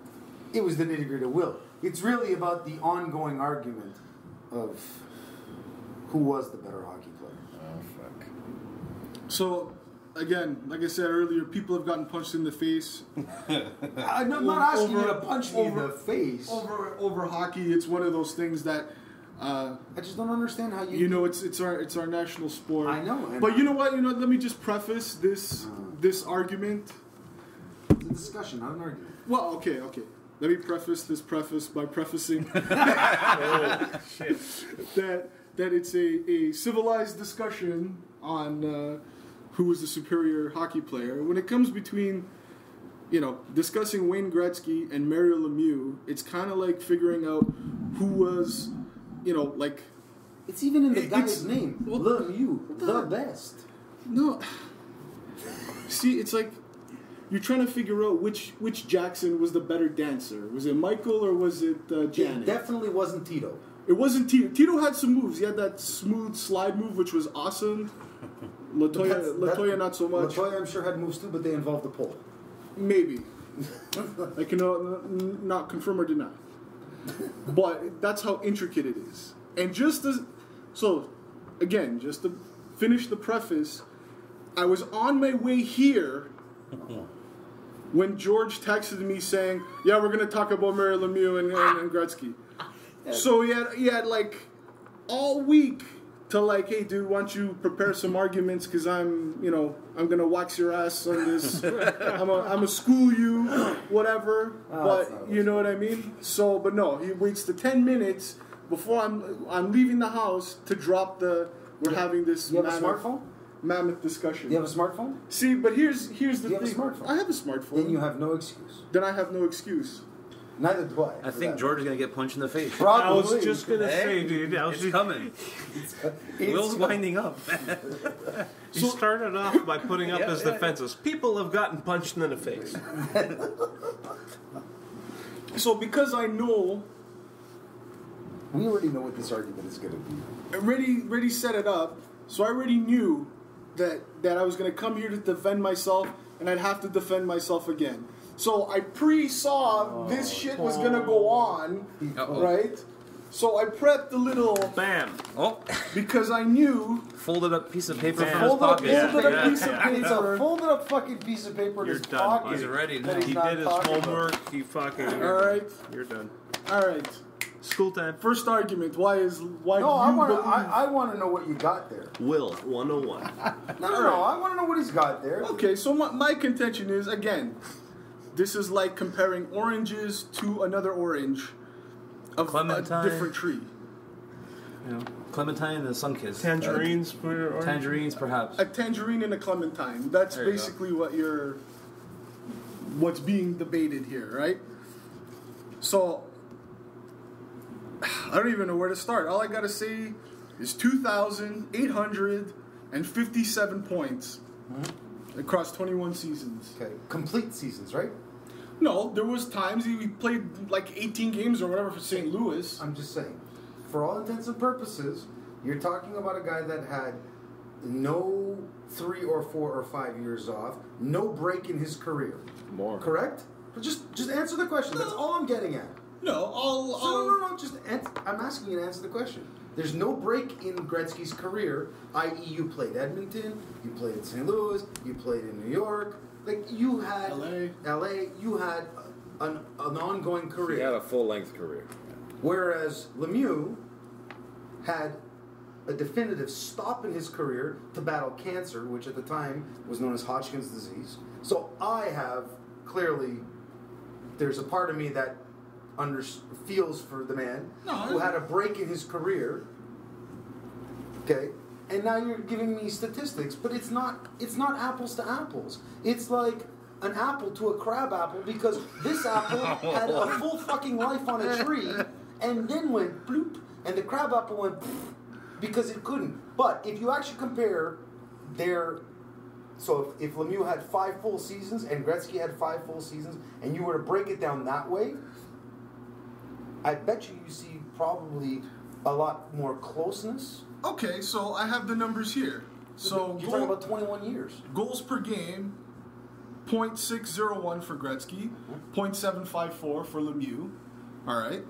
it was the nitty gritty. It's really about the ongoing argument of who was the better hockey player. Oh fuck. So. Again, like I said earlier, people have gotten punched in the face. I'm not asking you to punch me in the face. Over hockey, it's one of those things that I just don't understand how you. You know, it's our national sport. I know, but you know what? Let me just preface this argument. It's a discussion, not an argument. Well, okay. Let me preface by prefacing that it's a civilized discussion on. Who was the superior hockey player. When it comes between, discussing Wayne Gretzky and Mario Lemieux, it's kind of like figuring out who was, like... It's even in the guy's name. Lemieux, the best. No. See, it's like you're trying to figure out which Jackson was the better dancer. Was it Michael or was it Janet? It definitely wasn't Tito. It wasn't Tito. Tito had some moves. He had that smooth slide move, which was awesome. Latoya not so much. Latoya, I'm sure, had moves too, but they involved the pole. Maybe. I cannot not confirm or deny. But that's how intricate it is. And just to finish the preface, I was on my way here when George texted me saying, "Yeah, we're going to talk about Mario Lemieux and Gretzky." So he had like all week to like, hey dude, why don't you prepare some arguments because I'm gonna wax your ass on this. I'm gonna school you, whatever. But you know what I mean. So, but no, he waits to 10 minutes before I'm leaving the house to drop we're having this. You have a smartphone? Mammoth discussion. You have a smartphone? See, but here's the thing. You have a smartphone? I have a smartphone. Then you have no excuse. Then I have no excuse. Neither do I. I think George is going to get punched in the face. Probably. I was just going to say, dude. It's coming. Will's winding up. He started off by putting up his defenses. People have gotten punched in the face. So because I know... We already know what this argument is going to be. I already set it up, so I already knew that I was going to come here to defend myself, and I'd have to defend myself again. So I pre-saw this shit was going to go on, right? So I prepped a little Bam. Oh, because I knew folded up piece of paper Bam. from his Folded up, pocket. folded up Yeah. piece of It's a paper. Folded up fucking piece of paper in You're his done, pocket. buddy. He's ready that now. he's He not did his talking about. homework. He fucking. All right, You're done. all right. School time. First argument. Why No, do you I want to. believe? I want to know what you got there. Will 101. No. I want to know what he's got there. Okay, so my contention is, again, this is like comparing oranges to another orange of Clementine. a different tree. You know, clementine and the sun-kissed. Tangerines for orange. Tangerines, perhaps. A tangerine and a clementine. That's There you basically what's being debated here, right? So, I don't even know where to start. All I gotta say is 2,857 points across 21 seasons. Okay, complete seasons, right? No, there was times he played like 18 games or whatever for St. Louis. I'm just saying, for all intents and purposes, you're talking about a guy that had no 3 or 4 or 5 years off, no break in his career. More. Correct? But just answer the question. That's all I'm getting at. No, No. I'm asking you to answer the question. There's no break in Gretzky's career, i.e., you played Edmonton, you played in St. Louis, you played in New York. Like you had LA, you had an ongoing career. He had a full-length career. Whereas Lemieux had a definitive stop in his career to battle cancer, which at the time was known as Hodgkin's disease. So I have clearly, there's a part of me that feels for the man who had a break in his career. Okay, and now you're giving me statistics, but it's not apples to apples. It's like an apple to a crab apple, because this apple had a full fucking life on a tree and then went bloop, and the crab apple went poof, because it couldn't. But if you actually compare so if Lemieux had 5 full seasons and Gretzky had 5 full seasons, and you were to break it down that way, I bet you see probably a lot more closeness. Okay, so I have the numbers here. So you're talking about 21 years. Goals per game, 0.601 for Gretzky, 0.754 for Lemieux. All right.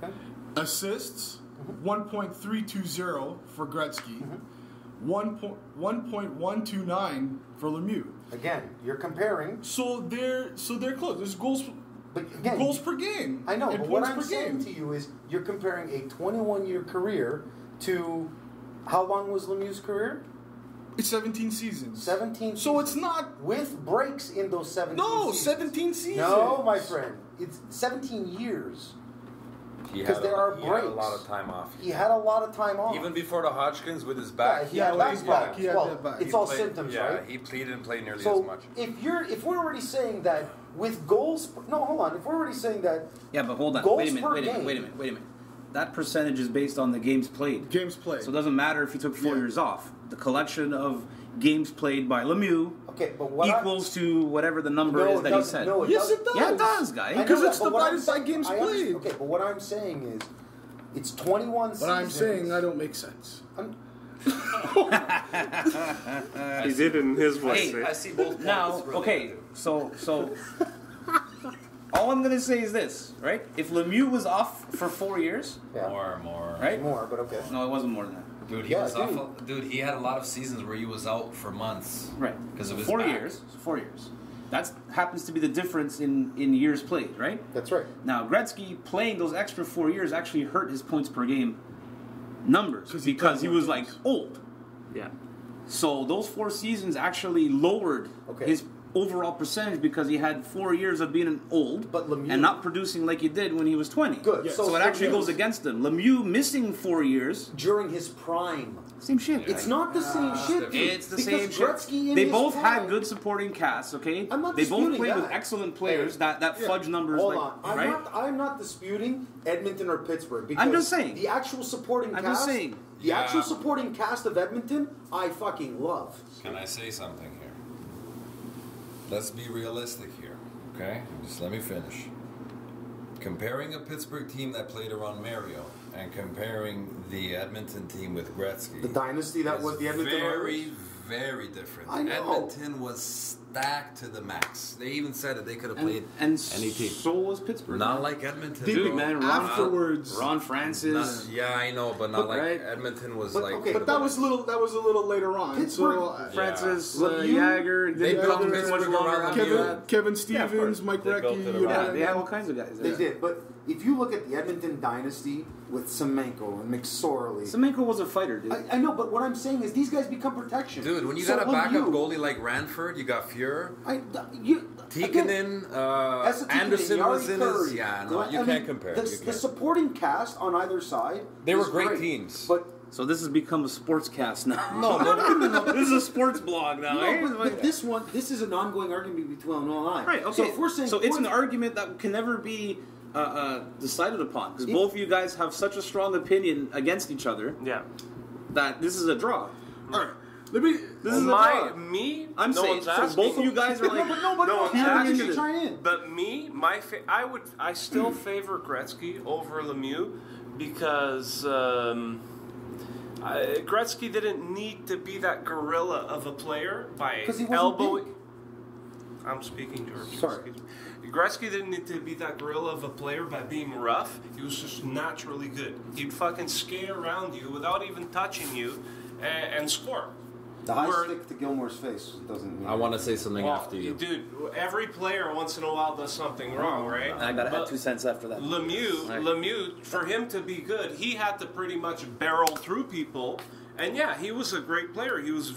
Okay. Assists, 1.320 for Gretzky, 1.129 for Lemieux. Again, you're comparing. So they're close. There's goals. But again, goals per game. I know, and but what points I'm per saying game. to you is you're comparing a 21-year career to how long was Lemieux's career? It's 17 seasons. 17 So seasons. it's not. With breaks in those 17 No, seasons. 17 seasons. No, my friend. It's 17 years. Because there are He breaks. had a lot of time off. He had a lot of time off. Even before the Hodgkins with his back. he had back problems. he had Well, that back. it's He all played- symptoms, yeah, right? he didn't play nearly So as much. if we're already saying that with goals, no, hold on. If we're already saying that, Yeah, but hold on. Goals Wait a per minute. game. Wait a minute. That percentage is based on the games played. Games played. So it doesn't matter if he took 4 Yeah. years off. The collection of games played by Lemieux okay, but what equals to whatever the number no, is it that he doesn't. said. No, it Yes, doesn't. it does. Yeah, it does, guy. I know Because that, it's but what divided by games I understand- played. Okay, but what I'm saying is, it's 21 But seasons. I'm saying I don't make sense. He did in his way. Hey, I see both Now, points, really. okay, so all I'm gonna say is this, right? If Lemieux was off for 4 years, Yeah. More. right? More, but okay. No, it wasn't more than that. Dude, he Yeah, was dude. awful. Dude, he had a lot of seasons where he was out for months. Right. Because of his 4 back. years. 4 years. That happens to be the difference in years played, right? That's right. Now, Gretzky playing those extra 4 years actually hurt his points per game numbers because he was like old. Yeah. So those 4 seasons actually lowered Okay. his overall percentage because he had 4 years of being an old But Lemieux- and not producing like he did when he was 20. Good. Yes. So it actually goes against him. Lemieux missing 4 years, During his prime. same shit. It's not the same shit, dude. It's the Because same shit. Gretzky in They his both prime, had good supporting casts, okay? I'm not They both disputing played with that. excellent players Hey, that fudge numbers, Hold like, on. right? I'm not disputing Edmonton or Pittsburgh. Because I'm just saying. The actual supporting I'm cast. just saying. The Yeah. actual supporting cast of Edmonton, I fucking love. Can I say something here? Let's be realistic here, okay? Just let me finish. Comparing a Pittsburgh team that played around Mario and comparing the Edmonton team with Gretzky. The dynasty that was the Edmonton very, Oilers. very different. I know. Edmonton was stacked to the max. They even said that they could have played and any team. so was Pittsburgh. Not like Edmonton. Dude, though. man, Afterwards, Ron Francis. Yeah, I know, but not like right? Edmonton was But, like. okay, but that was a little later on. Pittsburgh, So, Francis Lemieux, Jagger. They didn't built come too much Pittsburgh longer around after Lemieux. that. Kevin Yeah, of Stevens, course. Mike They Recchi. built it you around- know, Yeah, they had all kinds of guys. They there. did, but if you look at the Edmonton dynasty with Semenko and McSorley, Semenko was a fighter, dude. I know, but what I'm saying is these guys become protection. Dude, when you So got a backup Lemieux- goalie like Ranford, you got Fuhrer, you, Tikkanen, Esa Tikkanen, Anderson Jari was in his. Kurri. Yeah, no, I you mean, can't compare. The, You the can't. supporting cast on either side, They were is great teams. But So this has become a sports cast now. no. This is a sports blog now. eh? But this is an ongoing argument between all and I. Right. Okay. So if we're saying it's an argument that can never be decided upon because both of you guys have such a strong opinion against each other Yeah. that this is a draw. all right. Let me. This is a draw. Me? I'm no saying one's so asking. both of you guys are like. no, one's Peter, asking. you should chime in. But me, I still favor Gretzky over Lemieux because Gretzky didn't need to be that gorilla of a player by 'Cause he wasn't elbowing. big. I'm speaking, George. Sorry. Excuse me. Gretzky didn't need to be that gorilla of a player by being rough. He was just naturally good. He'd fucking skate around you without even touching you and score. The high Where- stick to Gilmore's face doesn't mean I want to say something Well, after you. dude, every player once in a while does something wrong, right? I gotta But add 2 cents after that. Lemieux, for him to be good, he had to pretty much barrel through people. And yeah, he was a great player. He was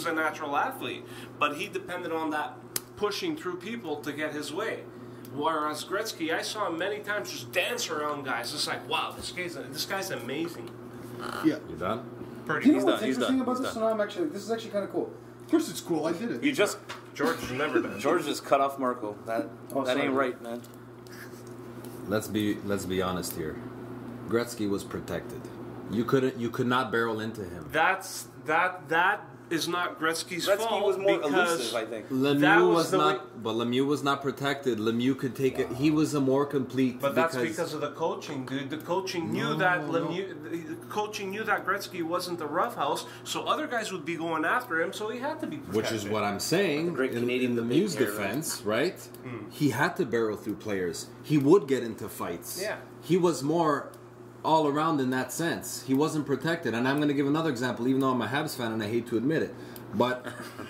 a natural athlete, but he depended on that pushing through people to get his way. Whereas Gretzky, I saw him many times just dance around guys. It's like, wow, this guy's amazing. Yeah. You done? Do you know He's what's done, he's interesting done, about he's this? done. So now this is actually kind of cool. Of course, it's cool. I did it. You just George has never done. George just cut off Marco. That sorry. ain't right, man. Let's be honest here. Gretzky was protected. You could not barrel into him. That is not Gretzky's Gretzky fault was more because elusive, I think. That Lemieux was was the not, but Lemieux was not protected. Lemieux could take it. He was a more complete. But that's because of the coaching, dude. The coaching knew that the coaching knew that Gretzky wasn't the roughhouse, so other guys would be going after him, so he had to be protected. Which is what I'm saying. great in Canadian Lemieux's debate here, defense, right? He had to barrel through players. He would get into fights. Yeah. He was more all around in that sense. He wasn't protected. And I'm going to give another example, even though I'm a Habs fan and I hate to admit it. But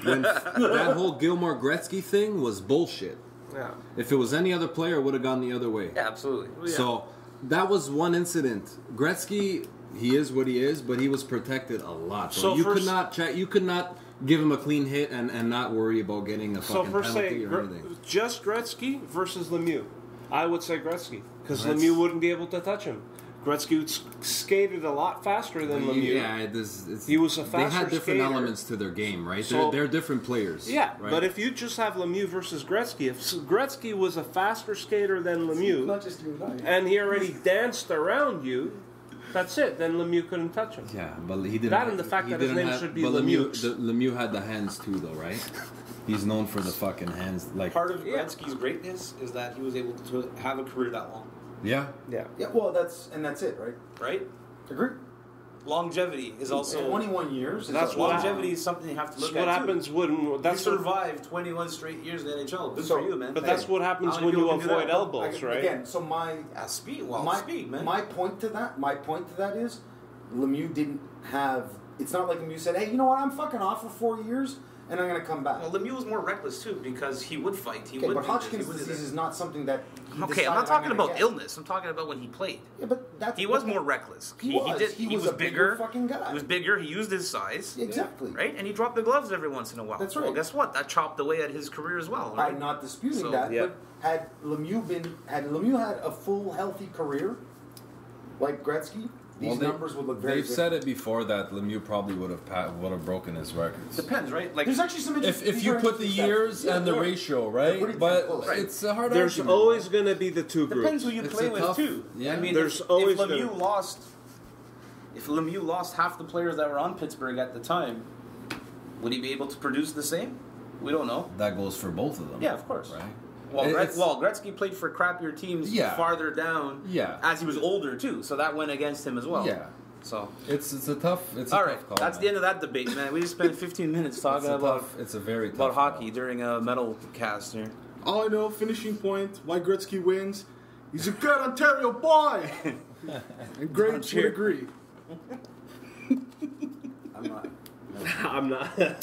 when that whole Gilmore Gretzky thing was bullshit. Yeah. If it was any other player, it would have gone the other way. Yeah, absolutely. So that was one incident. Gretzky, he is what he is, but he was protected a lot. So So you for could not you could not give him a clean hit and not worry about getting a So fucking for penalty say or anything. just Gretzky versus Lemieux, I would say Gretzky because That's- Lemieux wouldn't be able to touch him. Gretzky skated a lot faster than Lemieux. Yeah, He was a They had faster different skater. elements to their game, right? So- they're different players. Yeah, right? but if you just have Lemieux versus Gretzky, if Gretzky was a faster skater than Lemieux, Not just you and I. and he already danced around you, that's it. Then Lemieux couldn't touch him. yeah, but he didn't. That and the fact he that his didn't name should be but Lemieux. Lemieux had the hands too, though, right? He's known for the fucking hands. Like Part of Yeah. Gretzky's greatness is that he was able to have a career that long, yeah, Yeah. Yeah, well, that's it, right? right? Agree. Longevity is also 21 years. That's is what longevity is something you have to That's look what at. happens Too. when You that's what, survived 21 straight years in the NHL. Good So- for you, man. but that's what happens How many when you people can do avoid that? elbows, right? Again, so my Speed, man. My point to that is, Lemieux didn't have. It's not like Lemieux said, "Hey, you know what? I'm fucking off for 4 years, and I'm going to come back." Well, Lemieux was more reckless too because he would fight. He Okay, would. but do this, Hodgkin's he would do disease that. is not something that. He Okay, I'm not decided talking gonna about get. illness. I'm talking about when he played. Yeah, but that's He was more reckless. He was. He was a bigger bigger. fucking guy. He was bigger. He used his size. Exactly. Right, and he dropped the gloves every once in a while. That's Well, right. guess what? That chopped away at his career as well. Right? I'm not disputing So, that, yeah. but had Lemieux had a full healthy career, like Gretzky, these numbers would look very They've different. said it before that Lemieux probably would have broken his records. Depends, right? Like There's actually some If interesting. you put the years and the ratio, right? pretty But close. it's a hard There's argument. always going to be the two groups. depends who you It's play a with tough- too. yeah. I mean, There's if always Lemieux gonna- lost, if Lemieux lost half the players that were on Pittsburgh at the time, would he be able to produce the same? We don't know. That goes for both of them. Yeah, of course. Right? Well, It's- Gretzky played for crappier teams Yeah. farther down Yeah. as he was older too, so that went against him as well. Yeah. So It's a tough. It's a all tough right, call, that's man. the end of that debate, man. We just spent 15 minutes talking It's a very tough about hockey call. during a metal cast here. All I know, finishing point, why Gretzky wins. He's a good Ontario boy. And Greg's would agree. I'm not. I'm not. At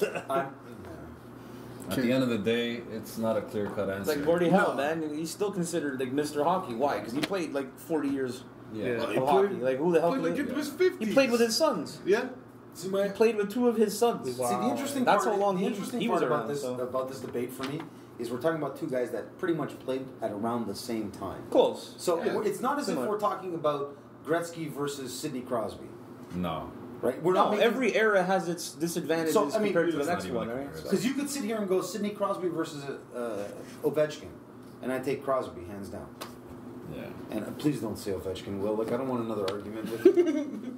the end of the day, it's not a clear-cut answer. It's like Gordie Howe, No. man. He's still considered like Mr. Hockey. Why? Because he played like 40 years Yeah. Yeah. of hockey. Like who the hell? Played like can into his 50s. he played with his sons. Yeah. See, He played with two of his sons. See, the interesting That's part, how long the he interesting was part around. about this debate for me is we're talking about two guys that pretty much played at around the same time. Close. So Yeah. it's not as Similar. if we're talking about Gretzky versus Sidney Crosby, No. right? We're No, not making, every era has its disadvantages So, I mean, compared to the it's not next even one, a right? comparison. because you could sit here and go Sidney Crosby versus Ovechkin, and I take Crosby hands down. Yeah. And please don't say Ovechkin, Will. Like I don't want another argument with you.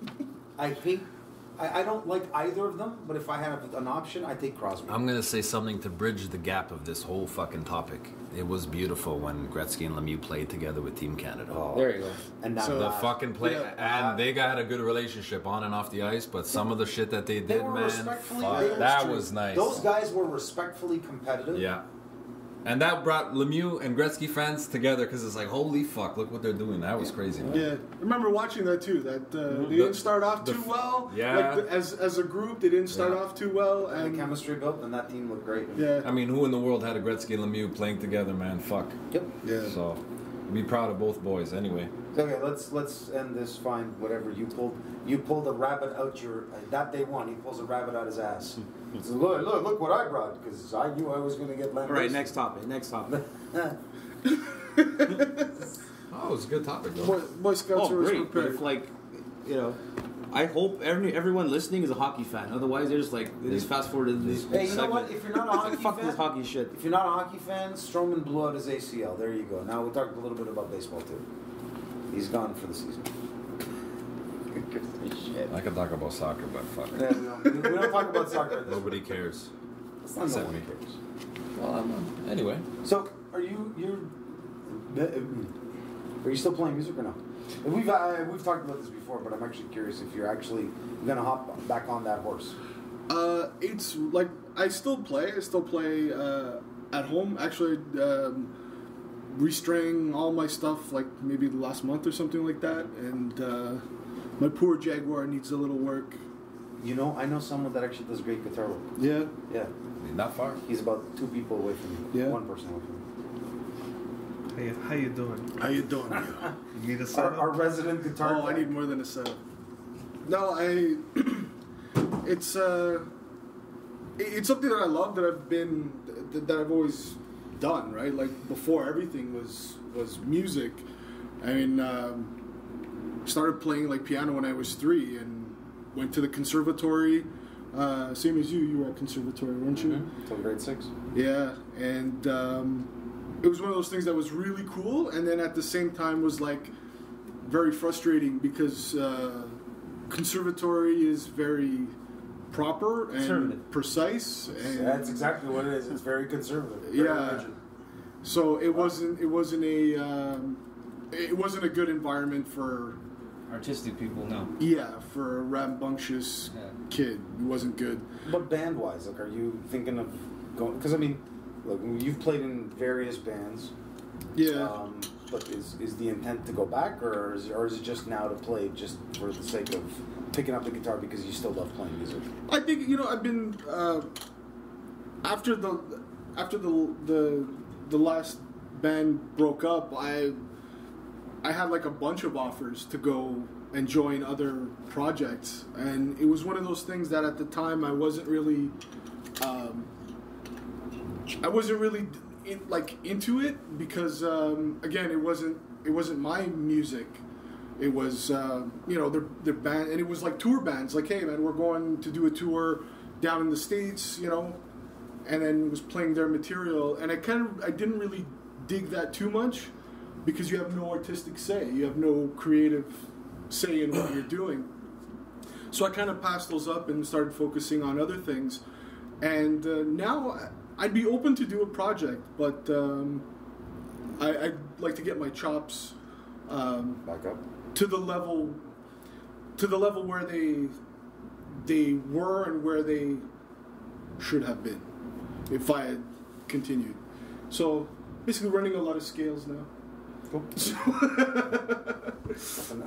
I don't like either of them, but if I have an option, I take Crosby. I'm gonna say something to bridge the gap of this whole fucking topic. It was beautiful when Gretzky and Lemieux played together with Team Canada. Oh. There you go. And now So The fucking play, Yeah. and they got a good relationship on and off the ice. But some of the shit that they They did, were man, respectfully. fuck, they were that true. was nice. Those guys were respectfully competitive. Yeah. And that brought Lemieux and Gretzky fans together because it's like, holy fuck, look what they're doing. That was crazy, man. Yeah, I remember watching that too. That they didn't start off too well. Yeah. Like as a group, they didn't start Yeah. off too well, And and the chemistry built, and that team looked great. yeah, I mean, who in the world had a Gretzky and Lemieux playing together, man? Fuck. Yep. yeah. So, be proud of both boys anyway. Okay, let's end this. Fine, whatever. You pulled a rabbit out your that day one. He pulls a rabbit out his ass. He says, look what I brought because I knew I was going to get All Landis. right, next topic. Next topic. Oh, it was a good topic, though. Boy Scouts Oh, are always great! But prepared. if like, you know, I hope everyone listening is a hockey fan. Otherwise, they're just like they just fast forward to this. Hey, you know segment. what? If you're not a hockey Fuck fan, this hockey shit. if you're not a hockey fan, Stroman blew out his ACL. There you go. Now we talked a little bit about baseball too. He's gone for the season. Shit. I could talk about soccer, but fuck. Yeah, we don't talk about soccer. At this Nobody cares. It's not no Except one me. cares. Well, anyway. So, are you still playing music or no? And we've talked about this before, but I'm actually curious if you're actually gonna hop back on that horse. It's like I still play. I still play at home. Actually, restraying all my stuff like maybe the last month or something like that. And my poor Jaguar needs a little work. You know, I know someone that actually does great guitar work. Yeah. Yeah, Not far. he's about 2 people away from me. Yeah. 1 person away from me. Hey, how you doing? How you doing? You need a Our, setup? our resident guitar. Oh, I need more than a setup. No, it's something that I love that I've always done, right? Like before everything was music. I mean, started playing like piano when I was 3 and went to the conservatory. Same as you were at conservatory, weren't you? Till grade 6. Yeah, and it was one of those things that was really cool, and then at the same time was like very frustrating because conservatory is very proper and Conservative. precise, and That's exactly what it is. It's very conservative. Very Yeah. rigid. so it wasn't a good environment for Artistic people, no. for a rambunctious Yeah. kid. It wasn't good. But band-wise, like, are you thinking of going? Because I mean, look, you've played in various bands. Yeah. But is the intent to go back, or is it just now to play just for the sake of picking up the guitar because you still love playing music? I think I've been after the last band broke up. I had like a bunch of offers to go and join other projects, and it was one of those things that at the time I wasn't really into it because again it wasn't my music. It was their band, and it was like tour bands. Like, hey man, we're going to do a tour down in the States, and then was playing their material, and I didn't really dig that too much because you have no artistic say, you have no creative say in what you're doing. So I kind of passed those up and started focusing on other things, and now I'd be open to do a project, but I'd like to get my chops Back up. to the level to the level where they were and where they should have been if I had continued. So basically running a lot of scales now. Cool.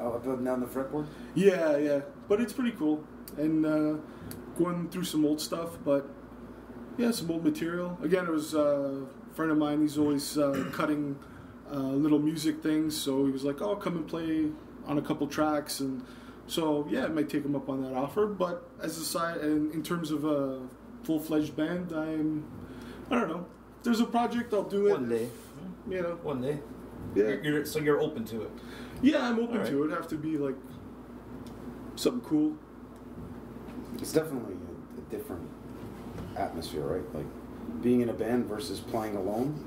Up and down the fretboard? Yeah. But it's pretty cool. And going through some old stuff, but yeah, some old material. Again, it was a friend of mine, he's always cutting little music things, so he was like, oh, come and play on a couple tracks. And so, yeah, I might take him up on that offer. But as a side, and in terms of a full-fledged band, I don't know. If there's a project, I'll do it. One day. You know. One day. Yeah. So you're open to it? Yeah, I'm open to it. It'd have to be like something cool. It's definitely a different atmosphere, right? Like being in a band versus playing alone.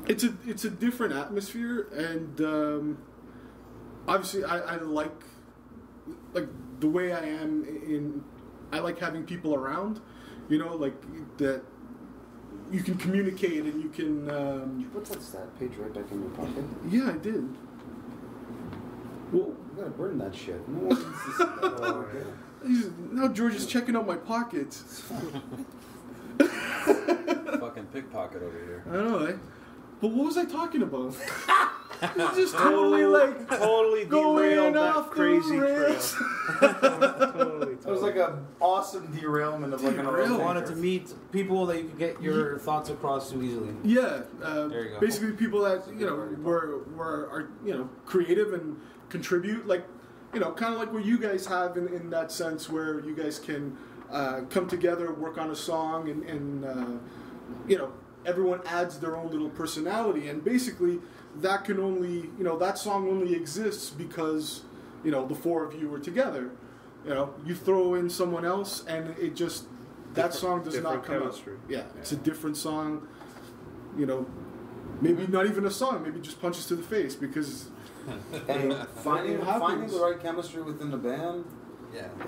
It's a different atmosphere, and obviously I like the way I am in. I like having people around, you know, like that. You can communicate and you can. Did you put that stat page right back in your pocket? Yeah, I did. Well, You gotta burn that shit. No one needs to see that. now George is checking out my pockets. Fucking pickpocket over here. I know, eh? But what was I talking about? It's just totally Totally going derailed off that crazy the trail. rails. Totally. That was like an awesome derailment of like an Derailment. old Wanted to meet people that you could get your thoughts across to easily. Yeah, There you go. basically people that are creative and contribute, like kind of like what you guys have in that sense, where you guys can come together, work on a song, and everyone adds their own little personality, and basically that can only that song only exists because the four of you were together. You throw in someone else, and it just that song does not come chemistry. out. Yeah, it's a different song. Maybe not even a song. Maybe just punches to the face because. And finding It happens. the right chemistry within the band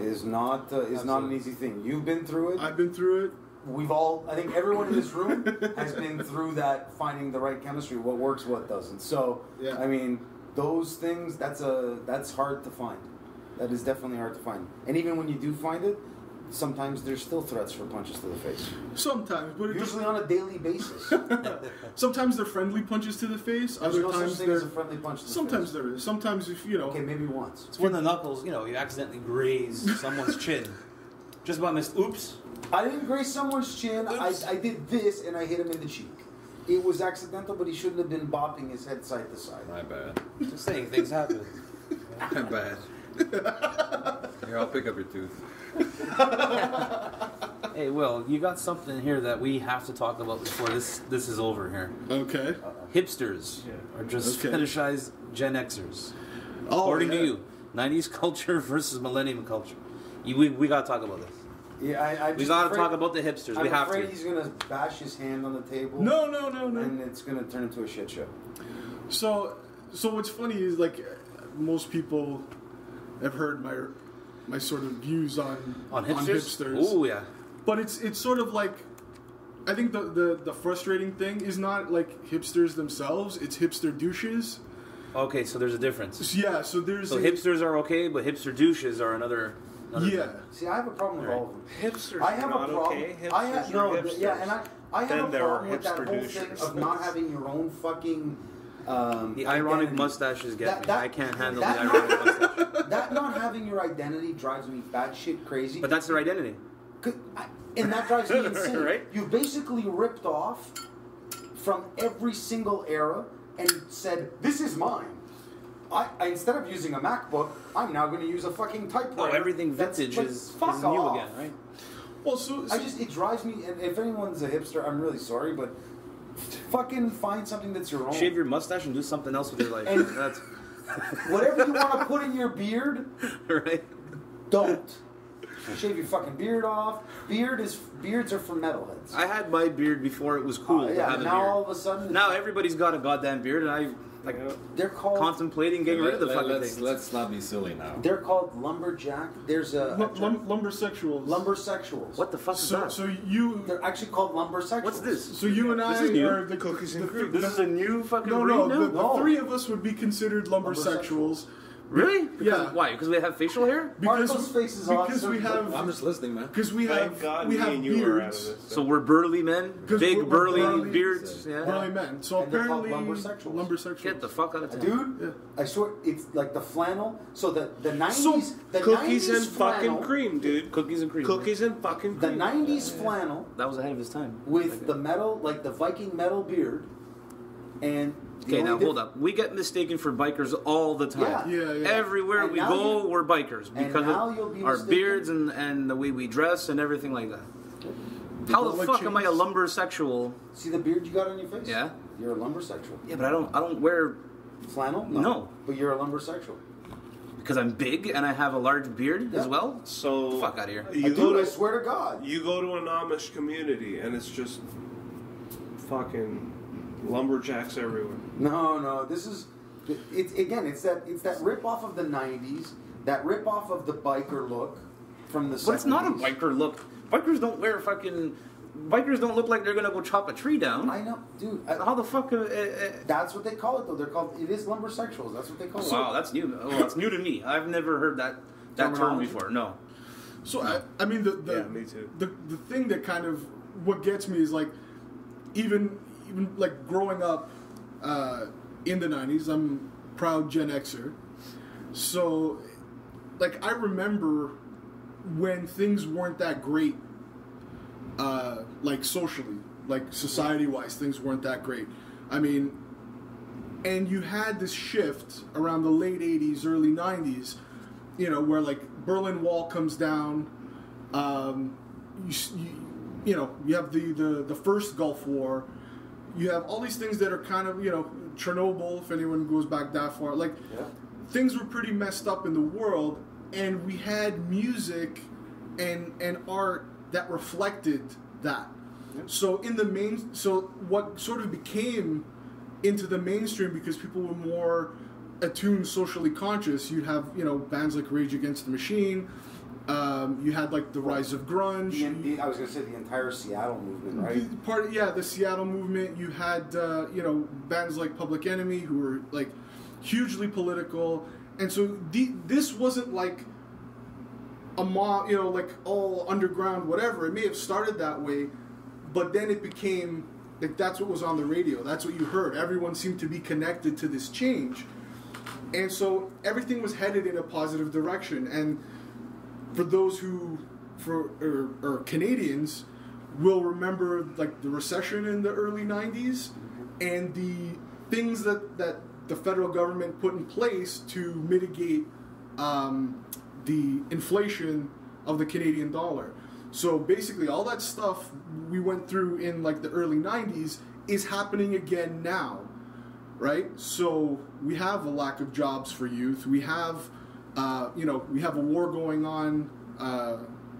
is not an easy thing. You've been through it. I've been through it. I think everyone in this room has been through that, finding the right chemistry, what works, what doesn't. So, Yeah. I mean, those things, that's hard to find. That is definitely hard to find. And even when you do find it, sometimes there's still threats for punches to the face. Sometimes, but Usually on a daily basis. sometimes they're friendly punches to the face. There's Other no times such thing as they're. a friendly punch to the Sometimes face. there is. Sometimes if Okay, maybe once. It's when the knuckles, you accidentally graze someone's chin. Just about missed. Oops. I didn't graze someone's chin. I did this and I hit him in the cheek. It was accidental, but he shouldn't have been bopping his head side to side. My bad. Just saying, things happen. My bad. Here, I'll pick up your tooth. Hey, Will, you got something here that we have to talk about before this is over here. Okay. Hipsters are just Okay. fetishized Gen Xers. Oh, According yeah. to you, 90s culture versus millennium culture. We got to talk about this. Yeah, We got to talk about the hipsters. I'm we have afraid to. he's gonna bash his hand on the table. No. And it's gonna turn into a shit show. So what's funny is most people have heard my sort of views on hipsters. Oh yeah. But it's sort of like, I think the frustrating thing is not like hipsters themselves, it's hipster douches. Okay, so there's a difference. Yeah, so there's So hipsters are okay, but hipster douches are another yeah. thing. See, I have a problem with all of them. Hipsters I have are not a problem. okay. I have Hipsters no, are hipsters. yeah, and I Then have a there are problem with that hipster whole thing douchers. of not having your own fucking. The ironic identity. mustaches get me. I can't handle the that ironic not- mustache. That not having your identity drives me batshit crazy. But that's their identity. And that drives me insane. Right? You basically ripped off from every single era and said, "This is mine." I instead of using a MacBook, I'm now going to use a fucking typewriter. Oh, everything That's- vintage but is fuck new off. again, right? Well, so It drives me. And if anyone's a hipster, I'm really sorry, but fucking find something that's your own. Shave your mustache and do something else with your life. And- That's Whatever you want to put in your beard, right. don't. Shave your fucking beard off. Beards are for metalheads. I had my beard before it was cool to yeah, have a now beard. all of a sudden, Now everybody's got a goddamn beard, and I they're called contemplating getting rid of the fucking thing. Let's not be silly now. they're called lumberjack. There's a lumbersexuals. lumbersexuals. What the fuck is So that? so you They're actually called lumbersexuals. What's this? so you and I This is new. are the Cookies and the- cream. This is a new fucking No, breed no, now? the No. three of us would be considered lumbersexuals, Really? Yeah. Why? Because we have facial hair? Marco's face is because we awesome. have I'm just listening, man. because we Thank have God we me have and you are out of beards. this. So we're burly men, 'Cause big we're burly burly, beards. Yeah. Burly men. So And they're called apparently lumbersexuals. Get the fuck out of town. Dude, Yeah. I swear, it's like the flannel. So the 90s, So, the Cookies 90s and fucking flannel, cream, dude. Cookies and cream. Cookies and fucking the cream. 90s flannel That was ahead of his time. with the metal, like the Viking metal beard, and the Okay, only now hold diff- up. We get mistaken for bikers all the time. Yeah, yeah. Everywhere And we now go, you- we're bikers and because now of you'll be our mistaken- beards and the way we dress and everything like that. How the Bullet fuck am I a chains. lumbersexual? See the beard you got on your face? Yeah. You're a lumbersexual. Yeah, but I don't wear Flannel? No. But you're a lumbersexual. because I'm big and I have a large beard as Yeah. well. So Fuck outta here. You Dude, go I to swear to God. you go to an Amish community and it's just fucking lumberjacks everywhere. No, this is it's that rip off of the 90s, that rip off of the biker look from the 70s. But it's not a biker look. Bikers don't wear fucking. Bikers don't look like they're gonna go chop a tree down. I know, dude. How the fuck? That's what they call it, though. It is lumbersexuals. That's what they call it. Wow, that's new. Well, that's new to me. I've never heard that term Terminology? before. No. So I mean Yeah, me too. The thing that kind of what gets me is like even like growing up in the 90s, I'm proud Gen Xer. So like I remember when things weren't that great, like socially, like society wise, things weren't that great. I mean, and you had this shift around the late 80s, early 90s, you know, where like Berlin Wall comes down. You know, you have the first Gulf War. You have all these things that are kind of, you know, Chernobyl, if anyone goes back that far. Like, things were pretty messed up in the world, and we had music and art that reflected that. So what sort of became into the mainstream, because people were more attuned, socially conscious, you'd have, you know, bands like Rage Against the Machine. You had like the rise of grunge. I was going to say the entire Seattle movement, right? The Seattle movement. You had you know, bands like Public Enemy, who were like hugely political, and so this wasn't like a mob, you know, like all underground, whatever. It may have started that way, but then it became like that's what was on the radio. That's what you heard. Everyone seemed to be connected to this change, and so everything was headed in a positive direction. And for those who, or Canadians, will remember like the recession in the early 90s and the things that the federal government put in place to mitigate the inflation of the Canadian dollar. So basically all that stuff we went through in like the early 90s is happening again now, right? So we have a lack of jobs for youth. We have you know, we have a war going on.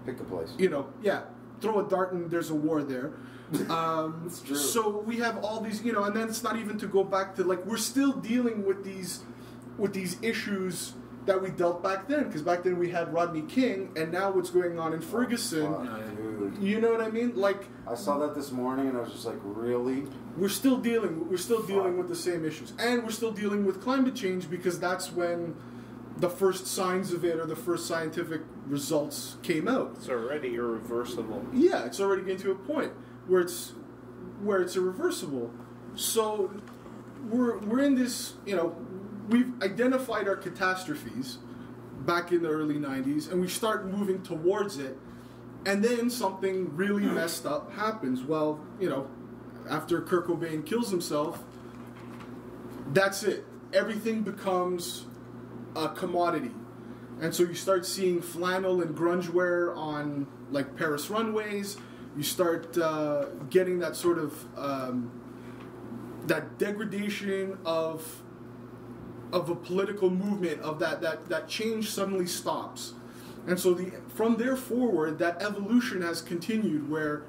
Pick a place. You know, yeah, throw a dart and there's a war there. It's true. So we have all these, you know, and then it's not even to go back to like we're still dealing with these issues that we dealt back then, because back then we had Rodney King, and now what's going on in Ferguson. Dude. You know what I mean? Like I saw that this morning, and I was just like, really? we're still dealing with the same issues, and we're still dealing with climate change, because that's when the first signs of it or the first scientific results came out. It's already irreversible. Yeah, it's already getting to a point where it's irreversible. So we're in this, you know, we've identified our catastrophes back in the early 90s, and we start moving towards it, and then something really messed up happens. Well, you know, after Kurt Cobain kills himself, that's it. Everything becomes a commodity. And so you start seeing flannel and grunge wear on like Paris runways. You start getting that sort of that degradation of a political movement, of that change suddenly stops. And so from there forward, that evolution has continued, where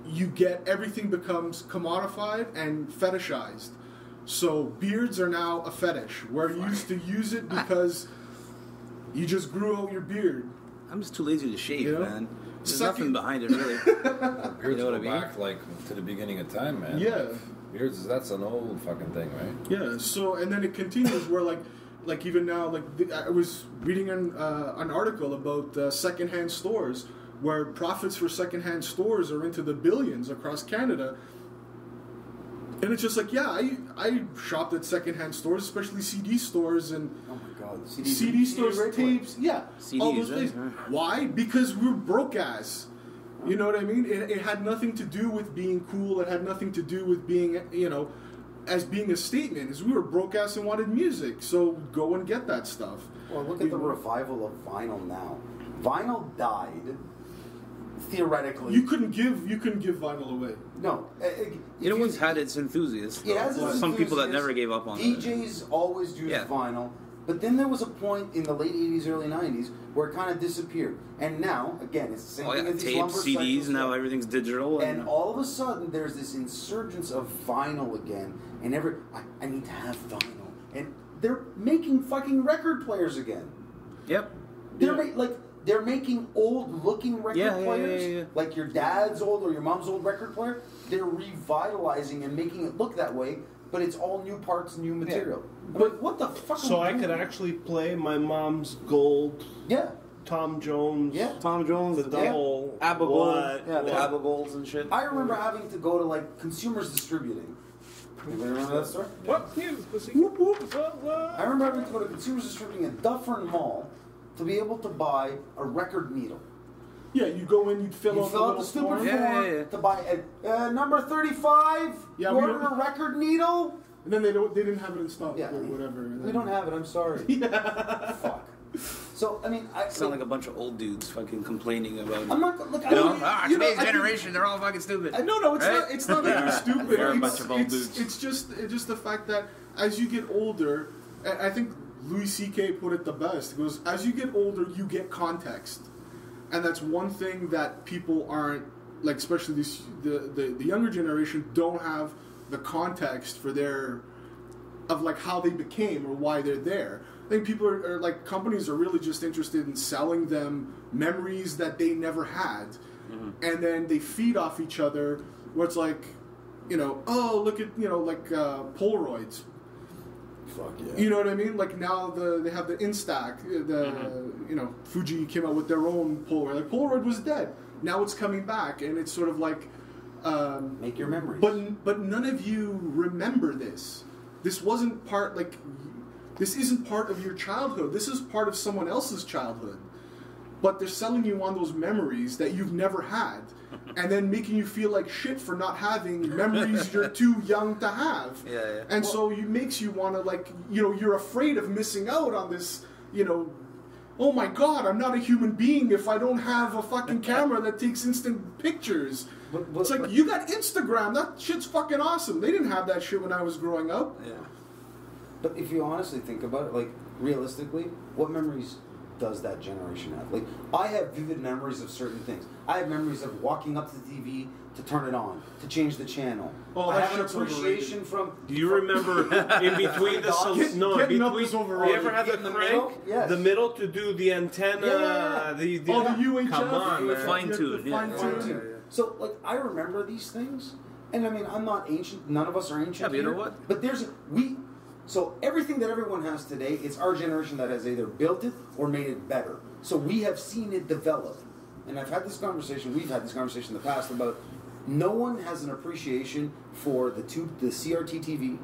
you get everything becomes commodified and fetishized. So beards are now a fetish, where you used to use it because you just grew out your beard. I'm just too lazy to shave, You know? man. There's Second- nothing behind it, really. Beards You know what go I mean? back like to the beginning of time, man. Yeah. Beards, that's an old fucking thing, right? Yeah, so, and then it continues where, like, like even now, like I was reading an article about secondhand stores where profits for secondhand stores are into the billions across Canada. And it's just like, yeah, I shopped at secondhand stores, especially CD stores and Oh my God, CD stores, tapes, yeah, all those CDs, things. right? Why? Because we're broke ass. You know what I mean? It had nothing to do with being cool. It had nothing to do with being, as being a statement. Is we were broke ass and wanted music, so go and get that stuff. Well, look at the revival of vinyl now. Vinyl died. Theoretically, You couldn't give vinyl away. no. It always had its enthusiasts. It has its Some people that enthusiasts. never gave up on it. DJs always used Yeah. vinyl, but then there was a point in the late 80s, early 90s where it kind of disappeared. And now, again, it's the same Oh thing yeah, as these tapes, lumber CDs. cycles. Now everything's digital. And all of a sudden, there's this insurgence of vinyl again, and I need to have vinyl, and they're making fucking record players again. Yep. They're making old-looking record Yeah, players, yeah. like your dad's old or your mom's old record player. They're revitalizing and making it look that way, but it's all new parts, new material. But what the fuck? So are I we could doing? actually play my mom's gold Yeah. Tom Jones. Yeah. Tom Jones, The double. Abigail, What? yeah, the What? Abigals and shit. I remember having to go to like Consumers Distributing. Anybody remember that story? What? News, pussy? Whoop, whoop. I remember having to go to Consumers Distributing at Dufferin Mall to be able to buy a record needle. Yeah, you go in, you'd fill You out fill out the the stupid form, form Yeah. to buy number 35. Yeah, you we order don't- a record needle. and then they didn't have it in stock Yeah, or whatever. and We then- don't have it. I'm sorry. Fuck. So I mean, Sound like a bunch of old dudes fucking complaining about. I'm not. Look, I You know, don't. ah, you know, today's I think- generation, they're all fucking stupid. No, it's Right? not. It's not that you're stupid. They're a it's, bunch of old it's, dudes. it's just the fact that as you get older, I think Louis C.K. put it the best. He goes, as you get older, you get context, and that's one thing that people aren't like, especially the younger generation don't have the context for of like how they became or why they're there. I think people are like companies are really just interested in selling them memories that they never had, and then they feed off each other. Where it's like, oh look at like Polaroids. Fuck yeah. You know what I mean? Like now they have the Instax. Fuji came out with their own Polaroid. Like Polaroid was dead. Now it's coming back, and it's sort of like. Make your memories. But none of you remember this. This wasn't part like. This isn't part of your childhood. This is part of someone else's childhood. But they're selling you on those memories that you've never had, and then making you feel like shit for not having memories you're too young to have. Yeah. And so it makes you want to you're afraid of missing out on this. Oh my God, I'm not a human being if I don't have a fucking camera that takes instant pictures. It's like, you got Instagram. That shit's fucking awesome. They didn't have that shit when I was growing up. Yeah. But if you honestly think about it, like realistically, what memories does that generation have? Like, I have vivid memories of certain things. I have memories of walking up to the TV to turn it on, to change the channel. Oh, I that have an shit's appreciation from. Do you remember in between the Getting up is overrated. You ever have the Get in the crank, middle? Yes. the middle to do the antenna? Yeah. The The UHF. Come on, The man. fine-tune, yeah. Fine-tune. So, like, I remember these things, and I mean, I'm not ancient. None of us are ancient. Yeah, but you know here, what? But So everything that everyone has today, it's our generation that has either built it or made it better. So we have seen it develop, and I've had this conversation. We've had this conversation in the past about no one has an appreciation for the CRT TV.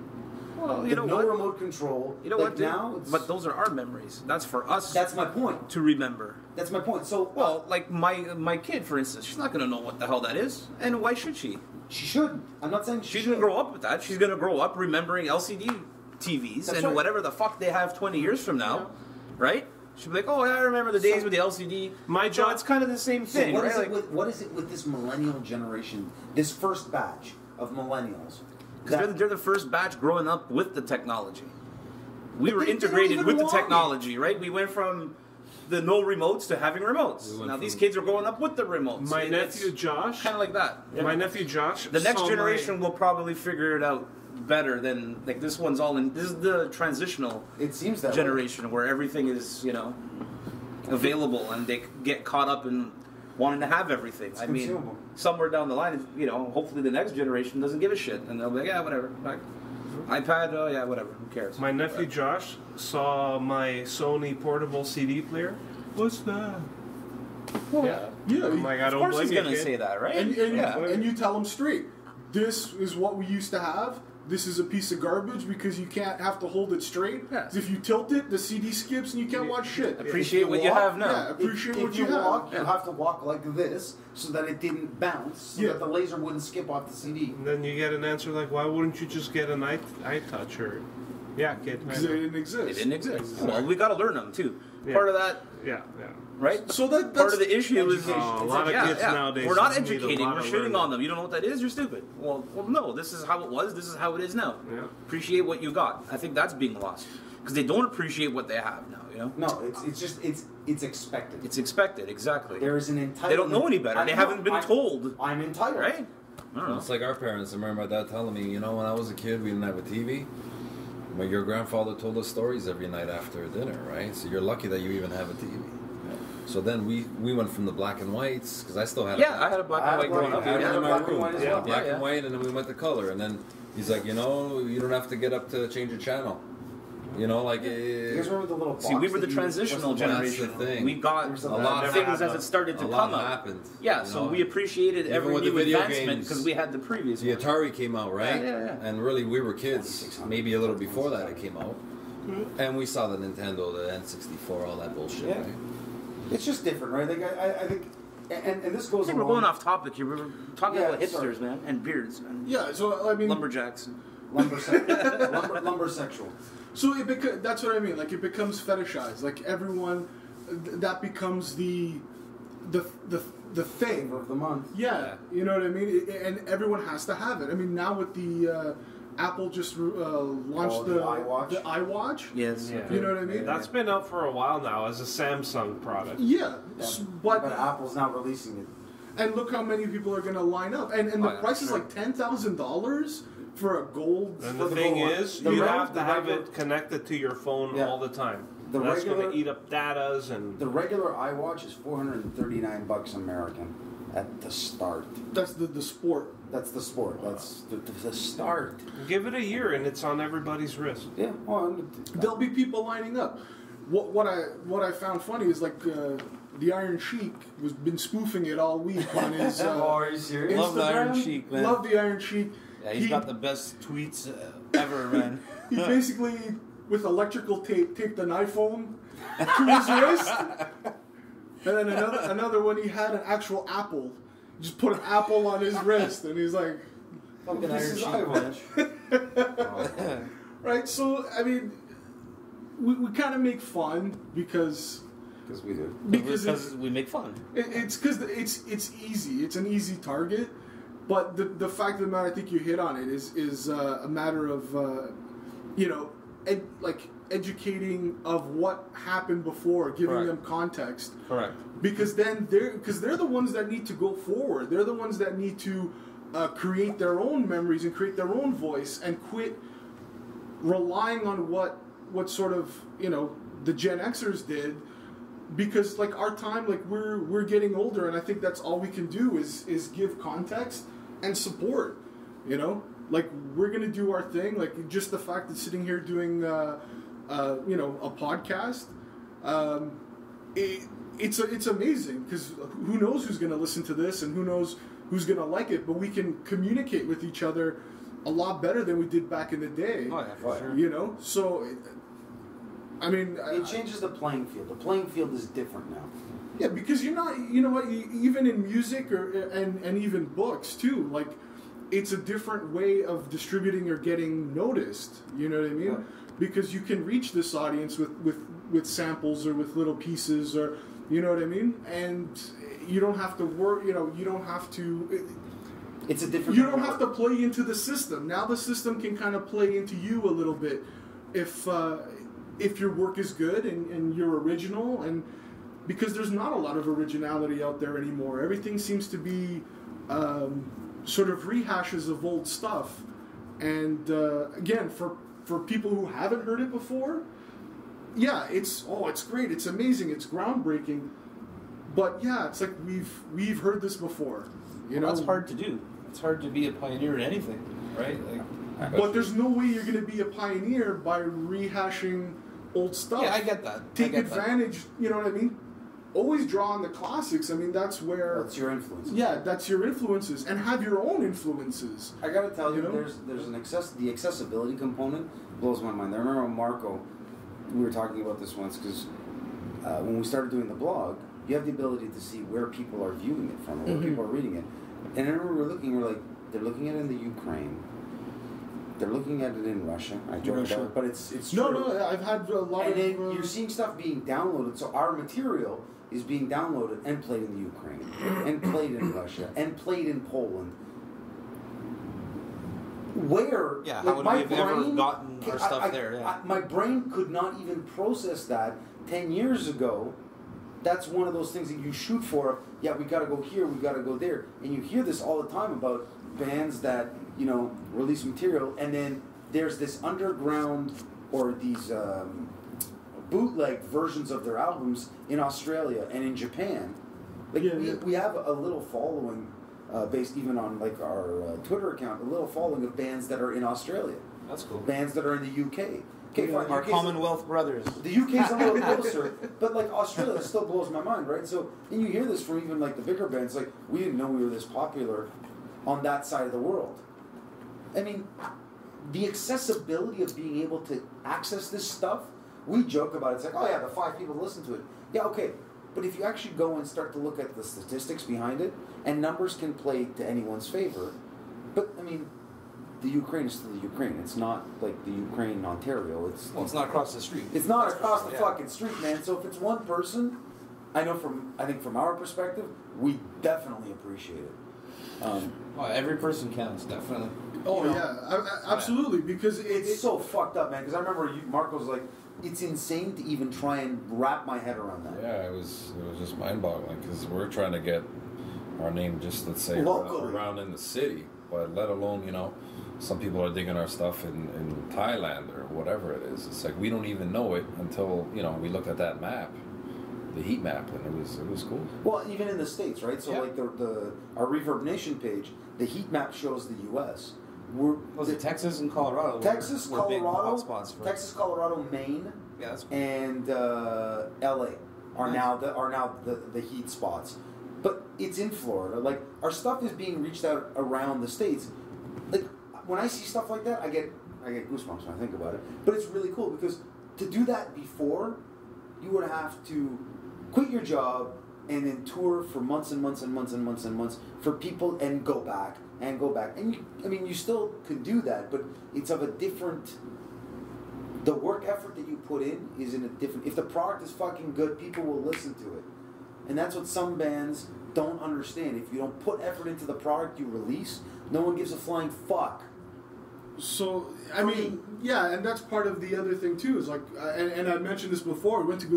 Well, the you know no what? remote control. You know like what, dude? now? It's, But those are our memories. That's for us that's my point. to remember. That's my point. So Well, like my kid, for instance, she's not gonna know what the hell that is, and why should she? she shouldn't. I'm not saying she She's gonna should. grow up with that. She's gonna grow up remembering LCD TVs That's and right. whatever the fuck they have 20 years from now, right? She'll be like, oh, yeah, I remember the days with the LCD. My So job- it's kind of the same So thing, what right? is Like, it with what is it with this millennial generation, this first batch of millennials? because they're the first batch growing up with the technology. We But were they don't integrated even with the want it. technology, right? We went from the no remotes to having remotes. We went Now these from- kids are growing up with the remotes. My nephew Josh. kind of like that. My nephew Josh. The next saw generation will probably figure it out better than like this one's all in. This is the transitional It seems that way. generation where everything is available and they get caught up in wanting to have everything. I mean, consumable. somewhere down the line, hopefully the next generation doesn't give a shit and they'll be like, yeah, whatever. Like, iPad, yeah, whatever. Who cares? My nephew Josh saw my Sony portable CD player. What's that? Yeah. I'm like, I Of don't course blame he's you, gonna kid. say that, right? And you tell them straight. This is what we used to have. This is a piece of garbage because you can't have to hold it straight. Yeah. 'Cause if you tilt it, the CD skips and you can't watch shit. Appreciate If what you walk- have now. Yeah, appreciate if what you you walk, have. you have to walk like this so that it didn't bounce, so Yeah. that the laser wouldn't skip off the CD. And then you get an answer like, why wouldn't you just get an iTouch or... Yeah, kid. I Because know. they didn't exist. It didn't exist. Well, we got to learn them too. Yeah. Part of that, Yeah. right? So Part that's of the issue is Oh, a lot of kids nowadays we're not need a educating. lot We're of shitting learning. on them. You don't know what that is. You're stupid. Well, no. This is how it was. This is how it is now. Yeah. Appreciate what you got. I think that's being lost because they don't appreciate what they have now. You know, No, it's expected. it's expected. Exactly. There is an entitlement. They don't know any better. They haven't been told. I'm entitled. Right? I don't know. It's like our parents. I remember my dad telling me, you know, when I was a kid, we didn't have a TV. But your grandfather told us stories every night after dinner, right? So you're lucky that you even have a TV. So then we went from the black and whites, because I still had Yeah, I had a black and white growing up. I had Yeah, one in my black and room. white as Yeah, well. black Yeah, and white, and then we went to color. And then he's like, you know, you don't have to get up to change a channel. You know, like... You guys remember the little box? See, we were the that you- transitional what's the- generation. That's the thing. We got There's a a lot lot of never things as happened. it started to A come lot up. happened. Yeah, you so know? we appreciated Even every with the new video advancement games, because we had the previous The one. Atari came out, right? Yeah. And really, we were kids. Maybe a little before that it came out. And we saw the Nintendo, the N64, all that bullshit, Yeah. right? It's just different, right? Like, I think, and this goes I think we're along- going off topic here. We were talking Yeah, about hipsters, sorry. man, and beards, and Yeah, so I mean, lumberjacks. lumber sexual. so that's what I mean. Like it becomes fetishized. Like everyone, that becomes the thing. Flavor of the month. Yeah, you know what I mean. And everyone has to have it. I mean, now with the Apple just launched the iWatch. The iWatch. Yes. Yeah. You know what I mean? That's been out for a while now as a Samsung product. Yeah, But Apple's not releasing it. and look how many people are going to line up, and the Oh, yeah, price is sure. like $10,000 for a gold. And For the the thing gold one. is, The you reg- have to the have regular- it connected to your phone Yeah. all the time. The That's going regular- to eat up datas and... The regular iWatch is $439 American at the start. That's the sport. That's the sport. That's the start. Give it a year and it's on everybody's wrist. Yeah. Well, There'll be people lining up. What I found funny is like the Iron Sheik was been spoofing it all week on his. are you serious? Love the Iron Instagram. Sheik, man. Love the Iron Sheik. Yeah, he's got the best tweets ever, man. He basically, with electrical tape, taped an iPhone to his wrist. And then another one, he had an actual apple. Just put an apple on his wrist, and he's like, Fucking This Iron is Sheik, iWatch. man. right? So, I mean, we kind of make fun because Because we do. Because we make fun. it's because it's easy. It's an easy target. But the fact of the matter, I think you hit on it, is a matter of, educating of what happened before, giving Correct. them context. Correct. Because then they're the ones that need to go forward. They're the ones that need to create their own memories and create their own voice and quit relying on what sort of the Gen Xers did. Because like our time, like we're getting older, and I think that's all we can do is give context and support. Like we're gonna do our thing. Like just the fact that sitting here doing a podcast, it's amazing because who knows who's gonna listen to this and who knows who's gonna like it. But we can communicate with each other a lot better than we did back in the day. Oh yeah, for sure. So. I mean, It changes the playing field. The playing field is different now. yeah, because you're not, even in music and even books too, like it's a different way of distributing or getting noticed. You know what I mean? Yeah. Because you can reach this audience with samples or with little pieces or, you know what I mean? And you don't have to work. You don't have to. It's a different. You don't have to play into the system. Now the system can kind of play into you a little bit if your work is good and you're original, and because there's not a lot of originality out there anymore. Everything seems to be sort of rehashes of old stuff. And again, for people who haven't heard it before, yeah, it's great, it's amazing, it's groundbreaking. But yeah, it's like we've heard this before. That's hard to do. It's hard to be a pioneer in anything, right? Like But there's no way you're going to be a pioneer by rehashing old stuff. Yeah, I get that. Take advantage, you know what I mean? Always draw on the classics. I mean, that's where... That's your influence. Yeah, that's your influences. And have your own influences. I gotta tell you, You know? there's an the accessibility component blows my mind. I remember when Marco, we were talking about this once, because when we started doing the blog, you have the ability to see where people are viewing it from, or where people are reading it. And I remember we're like, they're looking at it in the Ukraine. They're looking at it in Russia. I joke about it, but it's true. No, I've had a lot And of... then you're seeing stuff being downloaded, so our material is being downloaded and played in the Ukraine, and played in Russia, and played in Poland. Where? Yeah, like, how would my we have ever brain gotten our stuff there? Yeah. my brain could not even process that 10 years ago. That's one of those things that you shoot for. Yeah, we got to go here, we got to go there, and you hear this all the time about bands that release material, and then there's this underground or these bootleg versions of their albums in Australia and in Japan. Like we have a little following, based even on like our Twitter account, a little following of bands that are in Australia. That's cool. Bands that are in the UK. Okay, fine. Our UK's Commonwealth brothers. The UK's a little closer, but like Australia still blows my mind, right? So then you hear this from even like the bigger bands, like we didn't know we were this popular on that side of the world. I mean, the accessibility of being able to access this stuff, we joke about it. It's like, oh yeah, the 5 people listen to it. Yeah, okay. But if you actually go and start to look at the statistics behind it, and numbers can play to anyone's favor, but I mean, the Ukraine is still the Ukraine. It's not like the Ukraine, Ontario. It's not across the street. It's not across the fucking street, man. So if it's one person, I think from our perspective, we definitely appreciate it. Well, every person counts, definitely. Oh, absolutely, because it's so fucked up, man. Because I remember Marco's like, it's insane to even try and wrap my head around that. Yeah, it was just mind-boggling because we're trying to get our name just, let's say, locally around in the city, but let alone, some people are digging our stuff in Thailand or whatever it is. It's like we don't even know it until, we looked at that map, the heat map, and it was cool. Well, even in the States, right? So like our Reverb Nation page, the heat map shows the U.S. Was it Texas and Colorado? Texas, were big Colorado, hotspots for Texas, Colorado, Maine, that's cool. and L.A. are now the heat spots. But it's in Florida. Like our stuff is being reached out around the states. Like when I see stuff like that, I get goosebumps when I think about it. But it's really cool because to do that before, you would have to quit your job and then tour for months and months and months and months and months for people and go back. And you still could do that, but it's of a different. The work effort that you put in is in a different. If the product is fucking good, people will listen to it, and that's what some bands don't understand. If you don't put effort into the product you release, no one gives a flying fuck. So I mean, yeah, and that's part of the other thing too. Is like, and I mentioned this before. We went to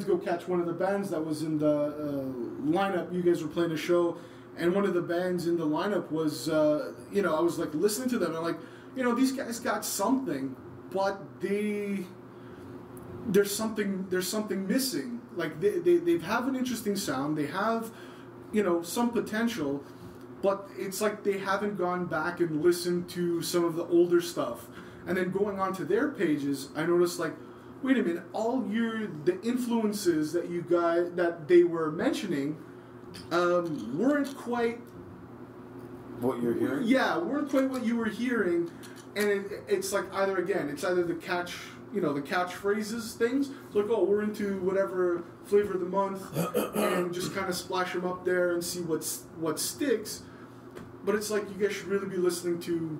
go catch one of the bands that was in the lineup. You guys were playing a show. And one of the bands in the lineup was, I was like listening to them and I'm like, these guys got something, but there's something missing. Like they have an interesting sound, they have, some potential, but it's like they haven't gone back and listened to some of the older stuff. And then going on to their pages, I noticed like, wait a minute, the influences that they were mentioning weren't quite what you're hearing. Yeah, weren't quite what you were hearing, and it's like either the catchphrases things. It's like, oh, we're into whatever flavor of the month, and just kind of splash them up there and see what sticks. But it's like you guys should really be listening to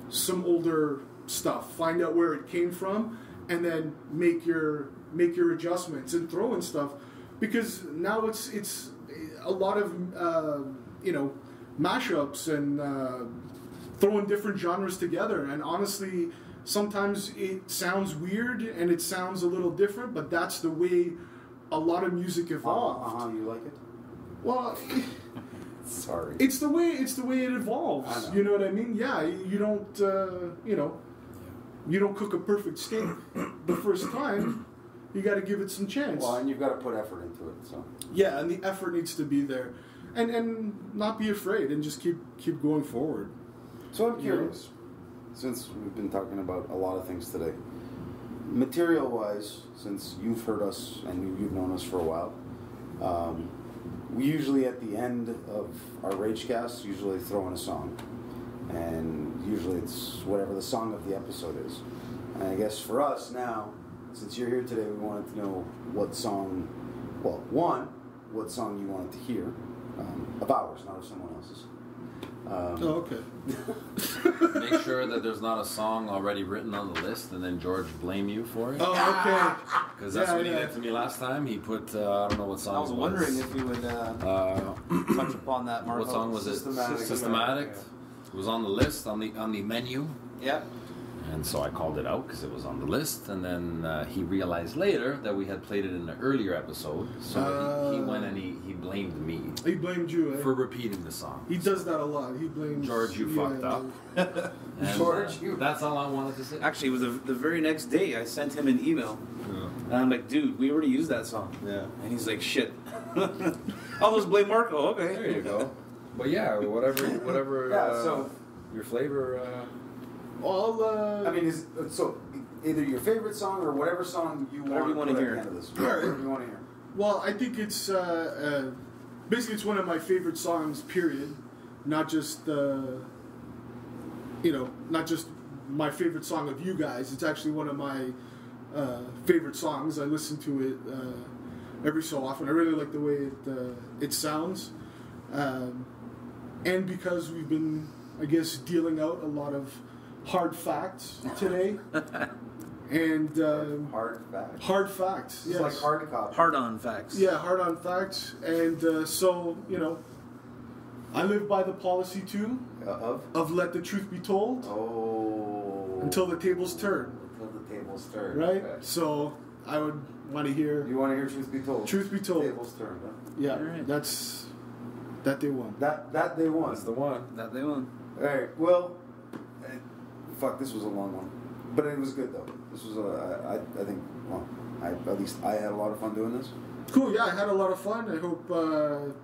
some older stuff, find out where it came from, and then make your adjustments and throw in stuff, because now it's a lot of mashups and throwing different genres together, and honestly sometimes it sounds weird and it sounds a little different, but that's the way a lot of music evolved. You like it? Well, sorry, it's the way it evolves. You know what I mean? Yeah, you don't cook a perfect steak the first time. You got to give it some chance. Well, and you've got to put effort into it. So yeah, and the effort needs to be there, and not be afraid, and just keep going forward. So I'm curious. since we've been talking about a lot of things today, material-wise, since you've heard us and you've known us for a while, we usually at the end of our Ragecast usually throw in a song, and usually it's whatever the song of the episode is. And I guess for us now, since you're here today, we wanted to know what song. Well, one, what song you wanted to hear of ours, not of someone else's. Okay. Make sure that there's not a song already written on the list, and then George blame you for it. Oh, okay. Because that's what he did to me last time. He put I don't know what song. I was wondering if you would touch upon that, Marco. What song was it? Systematic. It was on the list on the menu. Yep. And so I called it out because it was on the list, and then he realized later that we had played it in an earlier episode. So he went and he blamed me. He blamed you, for repeating the song. He does that a lot. He blames George, you fucked up. And, George, you. That's all I wanted to say. Actually, it was the very next day I sent him an email. Yeah. And I'm like, dude, we already used that song. Yeah. And he's like, shit. I'll just blame Marco. Okay. There you go. But yeah, whatever. Yeah, so your flavor. All I mean, so either your favorite song or whatever song you Whatever you want wanna to hear. At the end of this. Alright. Whatever you want to hear. well, I think it's basically it's one of my favorite songs. Period. Not just not just my favorite song of you guys. It's actually one of my favorite songs. I listen to it every so often. I really like the way it sounds, and because we've been, I guess, dealing out a lot of hard facts today, and Hard fact. hard facts. It's Yes. like hard copy. Hard on facts. Yeah, hard on facts, and so I live by the policy too of let the truth be told until the tables turn. Until the tables turn. Right? Okay. So I would want to hear You want to hear truth be told? truth be told. Tables turn. Huh? Yeah, Alright. that's that they won. That they won. That's the one. That they won. All right. Well, fuck. This was a long one, but it was good though. This was I think. Well, at least I had a lot of fun doing this. Cool. Yeah, I had a lot of fun. I hope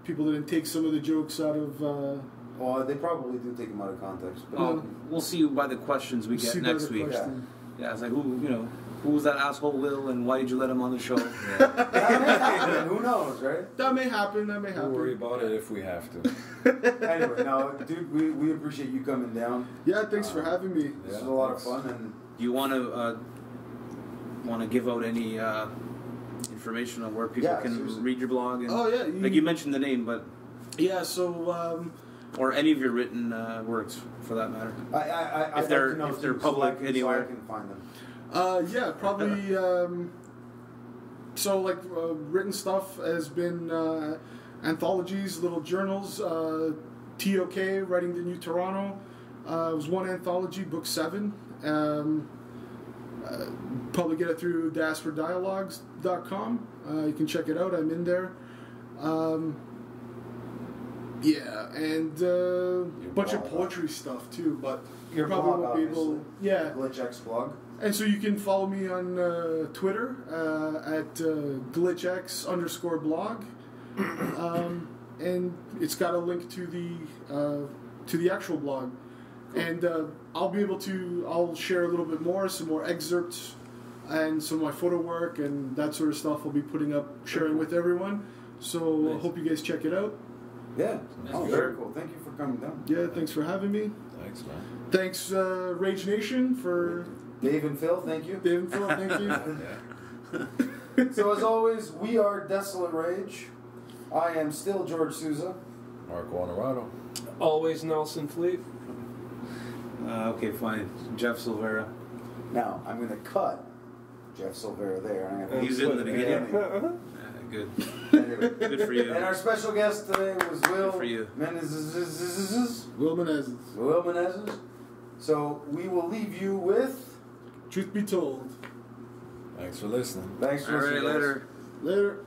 people didn't take some of the jokes out of. Well, they probably do take them out of context. But Oh, we'll see by the questions we get see by next the week. question. Yeah, it's like, who was that asshole Will, and why did you let him on the show? who knows, right? That may happen. That may We'll happen. worry about it if we have to. Anyway, no, dude, we appreciate you coming down. Yeah, thanks for having me. This was a lot of fun, and Do you want to give out any information on where people Yeah, can seriously. read your blog? And, Oh yeah, like you mentioned the name, but Yeah, so or any of your written works for that matter. I'd they're- like to know if they're too, public so I anywhere. can find them. yeah, probably. So like written stuff has been anthologies, little journals. TOK, Writing the New Toronto, was one anthology, book 7. Probably get it through diasporadialogues.com. You can check it out. I'm in there. Yeah, and a bunch of blog. poetry stuff too, but Your probably blog, won't be able. obviously. Yeah, GlitchX blog. and so you can follow me on Twitter at glitchx_blog, and it's got a link to the actual blog, and I'll share a little bit more, some more excerpts, and some of my photo work and that sort of stuff. I'll be putting up, sharing with everyone. So I hope you guys check it out. Yeah. That's Oh, good. very cool. Thank you for coming down. Yeah, thanks for having me. Thanks, man. Thanks Rage Nation for Dave and Phil, thank you. Dave and Phil. Thank you. So as always, we are Desolate Rage. I am still George Souza. Marco Honorado. Always Nelson Fleet. Okay, fine. Jeff Silvera. Now I'm going to cut Jeff Silvera there. And I'm gonna Use it in the beginning. Yeah. Good. Anyway. Good for you. And our special guest today was Will for you. Meneses. Will Meneses. Will Meneses. So we will leave you with. Truth be told. Thanks for listening. Thanks for All right, listening. guys. later. Later.